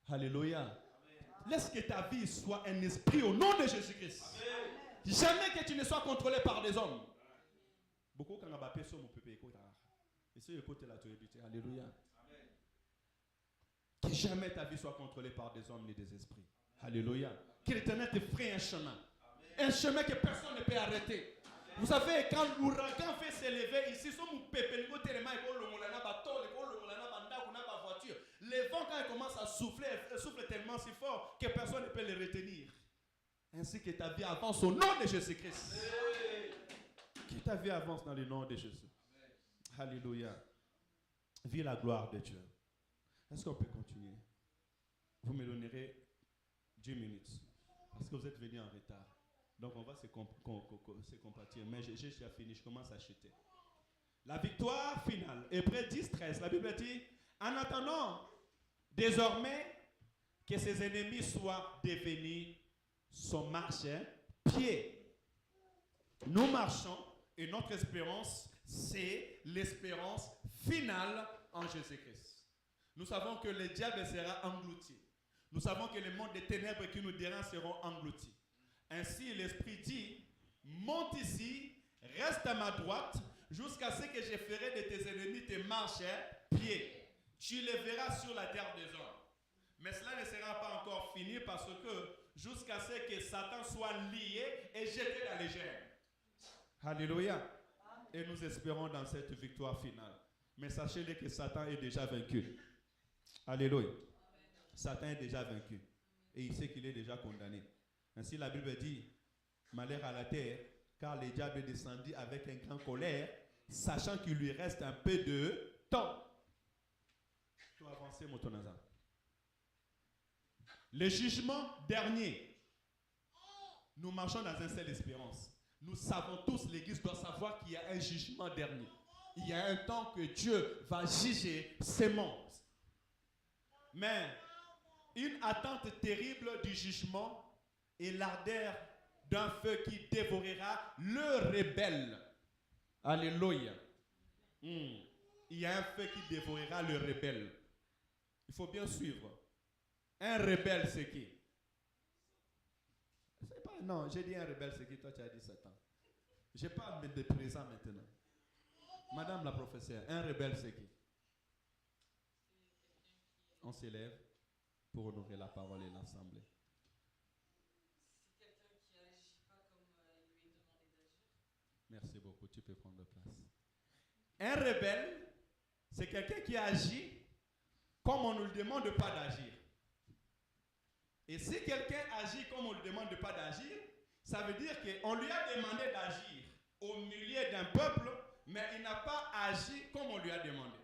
Alléluia. Amen. Laisse que ta vie soit un esprit au nom de Jésus-Christ. Jamais que tu ne sois contrôlé par des hommes. Beaucoup quand on a sur mon pépé, écoute. Et si écoute la théologie, alléluia. Amen. Que jamais ta vie soit contrôlée par des hommes ni des esprits. Alléluia. Que l'Éternel te ferait un chemin. Amen. Un chemin que personne ne peut arrêter. Amen. Vous savez, quand l'ouragan fait s'élever ici, les vents, quand ils commencent à souffler, ils soufflent tellement si fort que personne ne peut les retenir. Ainsi que ta vie avance au nom de Jésus-Christ. Que ta vie avance dans le nom de Jésus. Alléluia. Vive la gloire de Dieu. Est-ce qu'on peut continuer? Vous me donnerez 10 minutes. Parce que vous êtes venus en retard. Donc on va se compatir. Mais j'ai déjà fini, je commence à chuter. La victoire finale. Hébreux 10, 13. La Bible dit, en attendant désormais que ses ennemis soient devenus son marchepied. Nous marchons et notre espérance, c'est l'espérance finale en Jésus-Christ. Nous savons que le diable sera englouti. Nous savons que les mondes des ténèbres qui nous dérangent seront engloutis. Ainsi, l'Esprit dit, monte ici, reste à ma droite, jusqu'à ce que je ferai de tes ennemis tes marchepieds. Tu les verras sur la terre des hommes. Mais cela ne sera pas encore fini parce que jusqu'à ce que Satan soit lié et jeté dans les germes. Alléluia. Et nous espérons dans cette victoire finale. Mais sachez-le que Satan est déjà vaincu. Alléluia. Satan est déjà vaincu. Et il sait qu'il est déjà condamné. Ainsi la Bible dit, malheur à la terre, car le diable est descendu avec un grand colère, sachant qu'il lui reste un peu de temps. Tu vas avancer, mon tonaza. Le jugement dernier. Nous marchons dans une seule espérance. Nous savons tous, l'Église doit savoir qu'il y a un jugement dernier. Il y a un temps que Dieu va juger ces mondes. Mais une attente terrible du jugement et l'ardeur d'un feu qui dévorera le rebelle. Alléluia. Il y a un feu qui dévorera le rebelle. Il faut bien suivre. Un rebelle, c'est qui? C'est pas, non, j'ai dit un rebelle, c'est qui? Toi, tu as dit Satan. Je parle de présent maintenant. Madame la professeure, un rebelle, c'est qui? On s'élève pour honorer la parole et l'assemblée. C'est quelqu'un qui n'agit pas comme il lui est demandé d'agir. Merci beaucoup, tu peux prendre place. Un rebelle, c'est quelqu'un qui agit comme on ne lui demande pas d'agir. Et si quelqu'un agit comme on ne lui demande pas d'agir, Ça veut dire qu'on lui a demandé d'agir au milieu d'un peuple, mais il n'a pas agi comme on lui a demandé.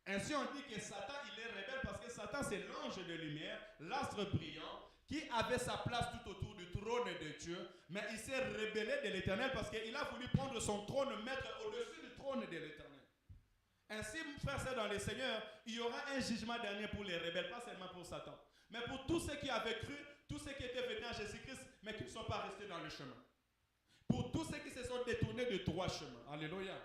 Ainsi, on dit que Satan, il est rebelle parce que Satan, c'est l'ange de lumière, l'astre brillant, qui avait sa place tout autour du trône de Dieu, mais il s'est rebellé de l'Éternel parce qu'il a voulu prendre son trône, mettre au-dessus du trône de l'Éternel. Ainsi, frères et sœurs dans le Seigneur, il y aura un jugement dernier pour les rebelles, pas seulement pour Satan, mais pour tous ceux qui avaient cru, tous ceux qui étaient venus à Jésus-Christ, mais qui ne sont pas restés dans le chemin. Pour tous ceux qui se sont détournés du droit chemin. Alléluia.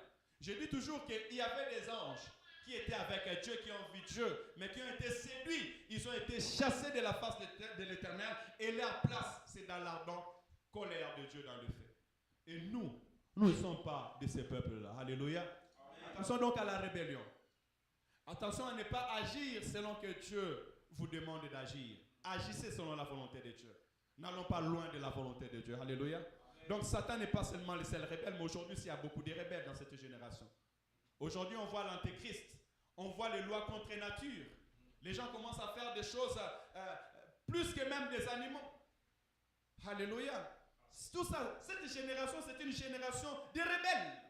Je dis toujours qu'il y avait des anges qui étaient avec Dieu, qui ont vu Dieu, mais qui ont été séduits. Ils ont été chassés de la face de l'Éternel et leur place, c'est dans l'ardente colère de Dieu dans le feu. Et nous ne sommes pas de ces peuples-là. Alléluia. Amen. Attention donc à la rébellion. Attention à ne pas agir selon que Dieu vous demande d'agir. Agissez selon la volonté de Dieu. N'allons pas loin de la volonté de Dieu. Alléluia. Donc Satan n'est pas seulement le seul rebelle, mais aujourd'hui, il y a beaucoup de rebelles dans cette génération. Aujourd'hui, on voit l'antéchrist. On voit les lois contre nature. Les gens commencent à faire des choses plus que même des animaux. Alléluia. Tout ça, cette génération, c'est une génération de rebelles.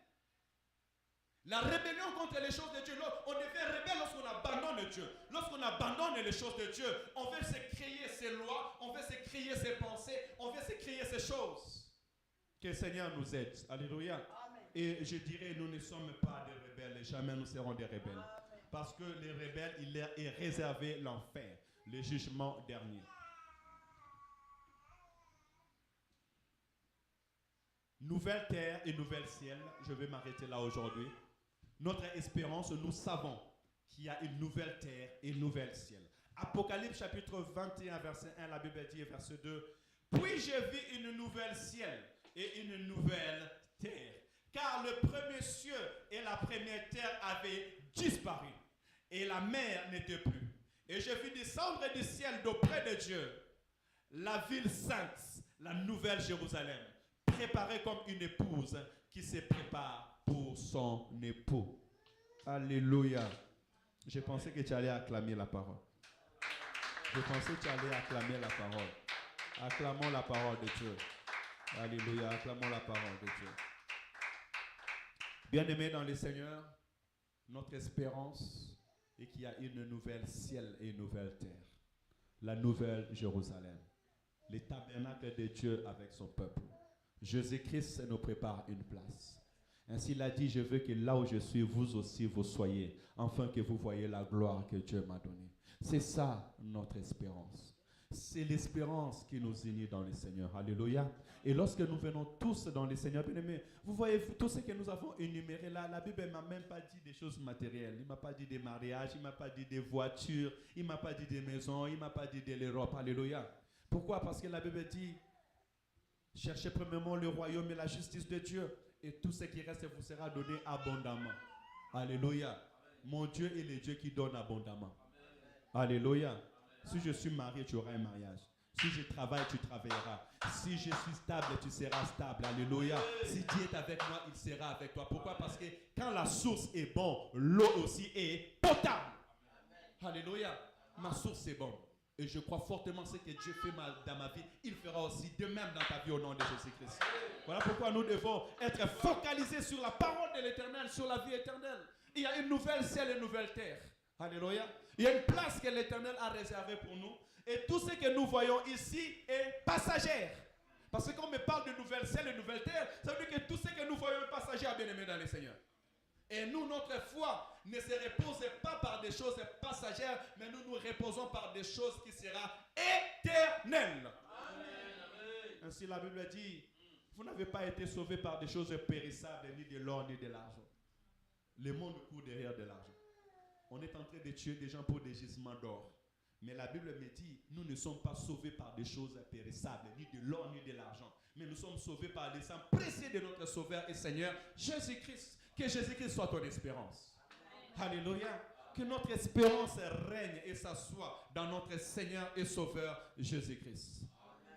La rébellion contre les choses de Dieu. On devient rebelle lorsqu'on abandonne Dieu. Lorsqu'on abandonne les choses de Dieu, on veut se créer ses lois, on veut se créer ses pensées, on veut se créer ses choses. Que le Seigneur nous aide. Alléluia. Amen. Et je dirais, nous ne sommes pas des rebelles et jamais nous serons des rebelles. Amen. Parce que les rebelles, il est réservé l'enfer, le jugement dernier. Nouvelle terre et nouvel ciel, je vais m'arrêter là aujourd'hui. Notre espérance, nous savons qu'il y a une nouvelle terre et un nouvel ciel. Apocalypse chapitre 21, verset 1, la Bible dit, verset 2. Puis je vis une nouvelle ciel et une nouvelle terre. Car le premier ciel et la première terre avaient disparu. Et la mer n'était plus. Et je vis descendre du ciel d'auprès de Dieu la ville sainte, la nouvelle Jérusalem, préparée comme une épouse qui se prépare pour son époux. Alléluia. Je pensais que tu allais acclamer la parole. Je pensais que tu allais acclamer la parole. Acclamons la parole de Dieu. Alléluia. Acclamons la parole de Dieu. Bien-aimés dans le Seigneur, notre espérance est qu'il y a une nouvelle ciel et une nouvelle terre. La nouvelle Jérusalem. Le tabernacle de Dieu avec son peuple. Jésus-Christ nous prépare une place. Ainsi il a dit, je veux que là où je suis, vous aussi vous soyez, afin que vous voyez la gloire que Dieu m'a donnée. C'est ça notre espérance. C'est l'espérance qui nous unit dans le Seigneur. Alléluia. Et lorsque nous venons tous dans le Seigneur, bien aimé, vous voyez tout ce que nous avons énuméré là, la Bible ne m'a même pas dit des choses matérielles. Il ne m'a pas dit des mariages, il ne m'a pas dit des voitures, il ne m'a pas dit des maisons, il ne m'a pas dit de l'Europe. Alléluia. Pourquoi? Parce que la Bible dit, cherchez premièrement le royaume et la justice de Dieu, et tout ce qui reste vous sera donné abondamment. Alléluia. Amen. Mon Dieu est le Dieu qui donne abondamment. Amen. Alléluia. Amen. Si je suis marié, tu auras un mariage. Si je travaille, tu travailleras. Si je suis stable, tu seras stable. Alléluia. Si Dieu est avec moi, il sera avec toi. Pourquoi? Parce que quand la source est bonne, l'eau aussi est potable. Amen. Alléluia. Ma source est bonne. Et je crois fortement ce que Dieu fait dans ma vie, il fera aussi de même dans ta vie au nom de Jésus-Christ. Voilà pourquoi nous devons être focalisés sur la parole de l'Éternel, sur la vie éternelle. Il y a une nouvelle ciel et une nouvelle terre. Alléluia. Il y a une place que l'Éternel a réservée pour nous. Et tout ce que nous voyons ici est passagère. Parce que quand on me parle de nouvelle ciel et nouvelle terre, ça veut dire que tout ce que nous voyons est passager, bien-aimés dans le Seigneur. Et nous, notre foi ne se repose pas par des choses passagères, mais nous nous reposons par des choses qui seront éternelles. Amen. Ainsi la Bible dit, vous n'avez pas été sauvés par des choses périssables, ni de l'or, ni de l'argent. Le monde court derrière de l'argent. On est en train de tuer des gens pour des gisements d'or. Mais la Bible me dit, nous ne sommes pas sauvés par des choses périssables, ni de l'or, ni de l'argent. Mais nous sommes sauvés par le sang précieux de notre Sauveur et Seigneur, Jésus-Christ. Que Jésus-Christ soit ton espérance. Amen. Alléluia. Que notre espérance règne et s'assoie dans notre Seigneur et Sauveur, Jésus-Christ.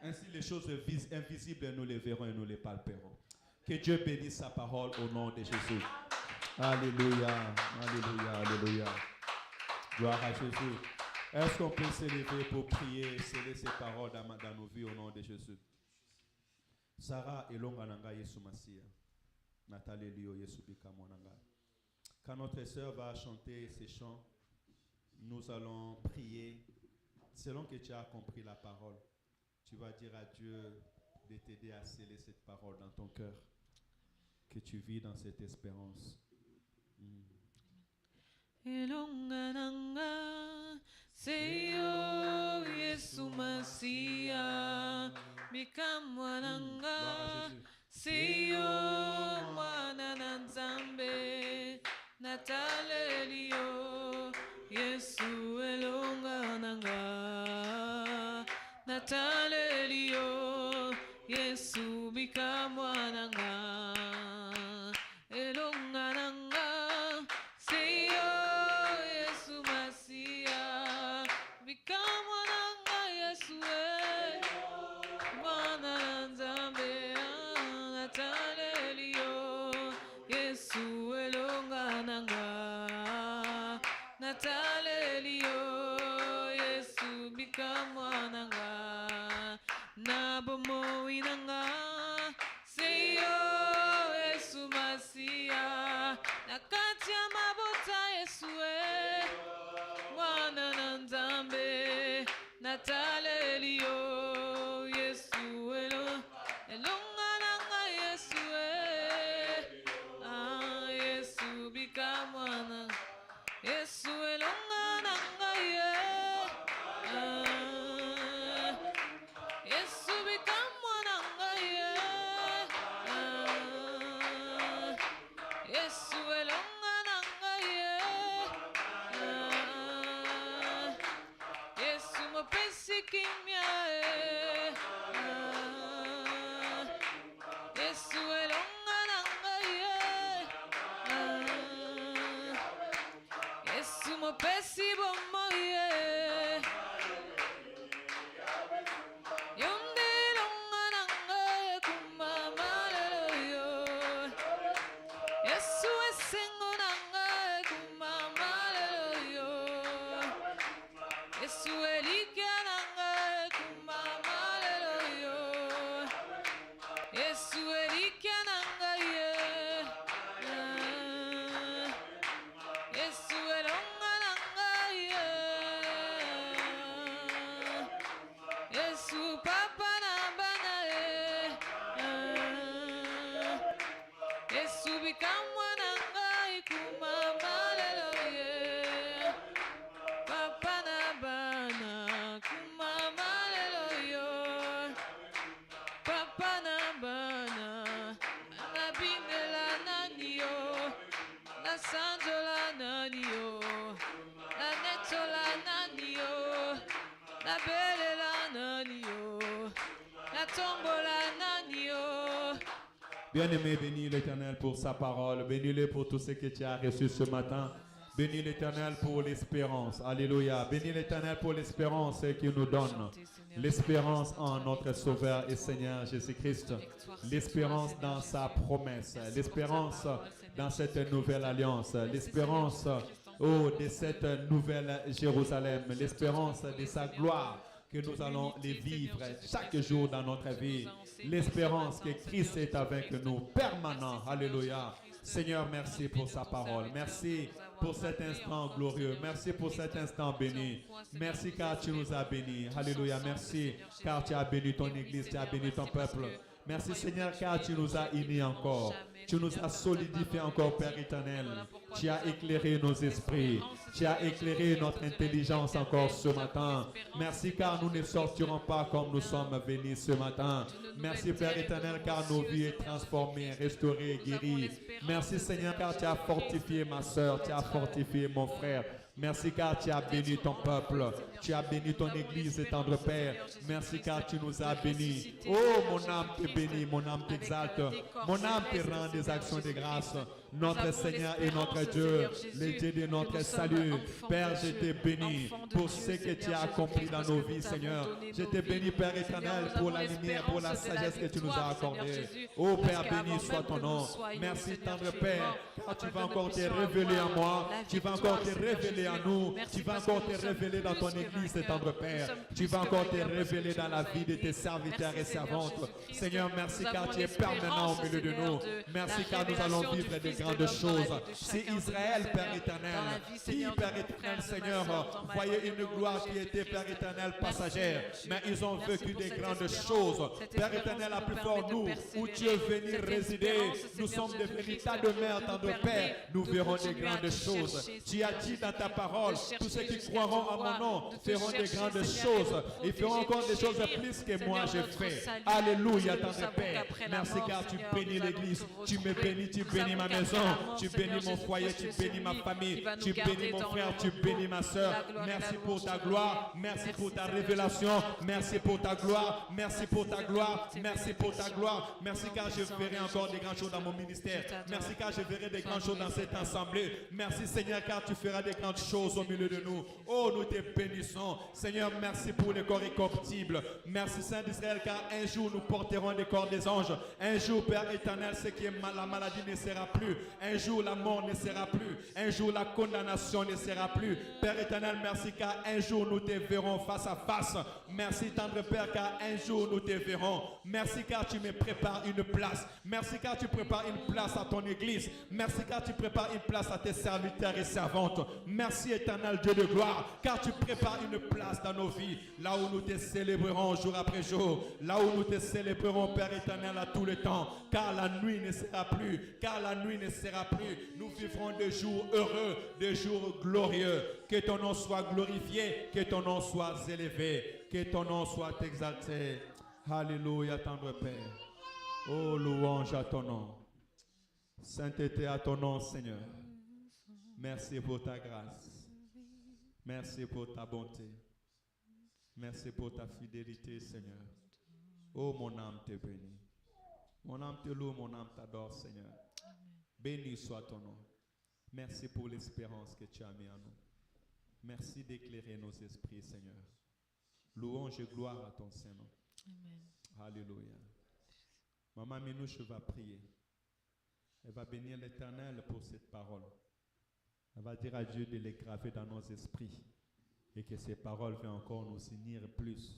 Ainsi, les choses invisibles, nous les verrons et nous les palperons. Que Dieu bénisse sa parole au nom de Jésus. Alléluia. Alléluia. Alléluia. Gloire à Jésus. Est-ce qu'on peut s'élever pour prier et sceller ces paroles dans nos vies au nom de Jésus? Sarah elonga nanga Yesu Masia. Nathalie Lio Yesu Bikamo nanga. Quand notre sœur va chanter ces chants, nous allons prier selon que tu as compris la parole. Tu vas dire à Dieu de t'aider à sceller cette parole dans ton cœur. Que tu vis dans cette espérance. Elongananga Seyo Yesu Masia Mikamwananga Seyo Mwana Nzambe Natalelio Yesu elongananga Natalelio Yesu Mikamwananga elongananga Seyo Yesu Masia Mikamwananga Yesu Mwana Nzambe Natalelio Yesu elongananga Natalelio Yesu bikamwananga Nabomoinanga Seyo Yesu Masia Nakati ya mabota Yesu Mwana Nzambe Natalelio Yesu elongananga Yesu Yesu bikamwana Yesu elongananga Yesu bikamwananga Yesu elongananga Yesu mopesi kimya Yesu elongananga Yesu mopesi bomo Yonde elongananga kumamaleloyo Yesu esengonanga kumamaleloyo Yesu elikananga kumamaleloyo Yesu elikananga Yesu elongananga Yesu papa na bana Yesu bikamwananga kumamaleloyo papa na bana kumamaleloyo papa na bana nabingela naniyo nasanzola naniyo nanetola naniyo nabelela naniyo natombola naniyo. Bien-aimé, bénis l'Éternel pour sa parole. Bénis-le pour tout ce que tu as reçu ce matin. Bénis l'Éternel pour l'espérance. Alléluia. Bénis l'Éternel pour l'espérance qu'il nous donne. L'espérance en notre Sauveur et Seigneur Jésus-Christ. L'espérance dans sa promesse. L'espérance dans cette nouvelle alliance. L'espérance de cette nouvelle Jérusalem. L'espérance de sa gloire que nous allons les vivre chaque jour dans notre vie. L'espérance que Christ est avec nous, permanent. Alléluia. Seigneur, merci pour sa parole. Merci pour cet instant glorieux. Merci pour cet instant béni. Merci car tu nous as bénis. Alléluia. Merci car tu as béni ton église, tu as béni ton peuple. Merci Seigneur car tu nous as unis encore. Tu nous as solidifiés encore, Père éternel. Tu as éclairé nos esprits. Tu as éclairé notre intelligence encore ce matin. Merci car nous ne sortirons pas comme nous sommes venus ce matin. Merci Père éternel car nos vies sont transformées, restaurées, guéries. Merci Seigneur car tu as fortifié ma soeur, tu as fortifié mon frère. Merci car tu as béni ton peuple. Tu as béni ton église, tendre Père. Merci car tu nous as bénis. Oh, mon âme te bénit, mon âme t'exalte. Mon âme te rend des actions de grâce. Notre Seigneur et notre Dieu, le Dieu de notre salut. Père, je te bénis pour ce que tu as accompli dans nos vies, Seigneur. Je te bénis, Père éternel, pour la lumière, pour la sagesse que tu nous as accordée. Oh, Père, béni soit ton nom. Merci, tendre Père, car tu vas encore te révéler en moi. Tu vas encore te révéler en nous. Tu vas encore te révéler dans ton église. l'Église, tendre Père. Tu vas encore te révéler dans la vie de tes serviteurs et servantes. Seigneur, merci car tu es permanent au milieu de nous. Merci car nous allons vivre des grandes choses. C'est Israël, Père éternel, qui, Père éternel, Seigneur, voyait une gloire qui était, Père éternel, passagère. Mais ils ont vécu des grandes choses. Père éternel, à plus fort nous, où tu es venu résider, nous sommes devenus tas de mères, tant de pères, nous verrons des grandes choses. Tu as dit dans ta parole, tous ceux qui croiront en mon nom feront des grandes choses. Ils feront encore des choses plus que moi j'ai fait. Alléluia, tendre Père. Merci car tu bénis l'Église, tu me bénis, tu bénis ma maison, tu bénis mon foyer, tu bénis ma famille, tu bénis mon frère, tu bénis ma soeur. Merci pour ta gloire, merci pour ta révélation, merci pour ta gloire, merci pour ta gloire, merci pour ta gloire. Merci car je verrai encore des grandes choses dans mon ministère. Merci car je verrai des grandes choses dans cette assemblée. Merci Seigneur car tu feras des grandes choses au milieu de nous. Oh, nous te bénissons. Seigneur, merci pour les corps incorruptibles. Merci Saint d'Israël car un jour nous porterons des corps des anges. Un jour, Père éternel, ce qui est la maladie ne sera plus. Un jour, la mort ne sera plus. Un jour, la condamnation ne sera plus. Père éternel, merci car un jour nous te verrons face à face. Merci tendre Père car un jour nous te verrons. Merci car tu me prépares une place. Merci car tu prépares une place à ton église. Merci car tu prépares une place à tes serviteurs et servantes. Merci éternel Dieu de gloire car tu prépares une place dans nos vies. Là où nous te célébrerons jour après jour. Là où nous te célébrerons Père éternel à tout le temps. Car la nuit ne sera plus. Car la nuit ne sera plus. Nous vivrons des jours heureux, des jours glorieux. Que ton nom soit glorifié. Que ton nom soit élevé. Que ton nom soit exalté. Alléluia, tendre Père. Oh, louange à ton nom. Sainteté à ton nom, Seigneur. Merci pour ta grâce. Merci pour ta bonté. Merci pour ta fidélité, Seigneur. Oh, mon âme te bénit. Mon âme te loue, mon âme t'adore, Seigneur. Béni soit ton nom. Merci pour l'espérance que tu as mis en nous. Merci d'éclairer nos esprits, Seigneur. Louange et gloire à ton Saint-Nom. Alléluia. Maman Minouche va prier. Elle va bénir l'Éternel pour cette parole. Elle va dire à Dieu de les graver dans nos esprits et que ces paroles viennent encore nous unir plus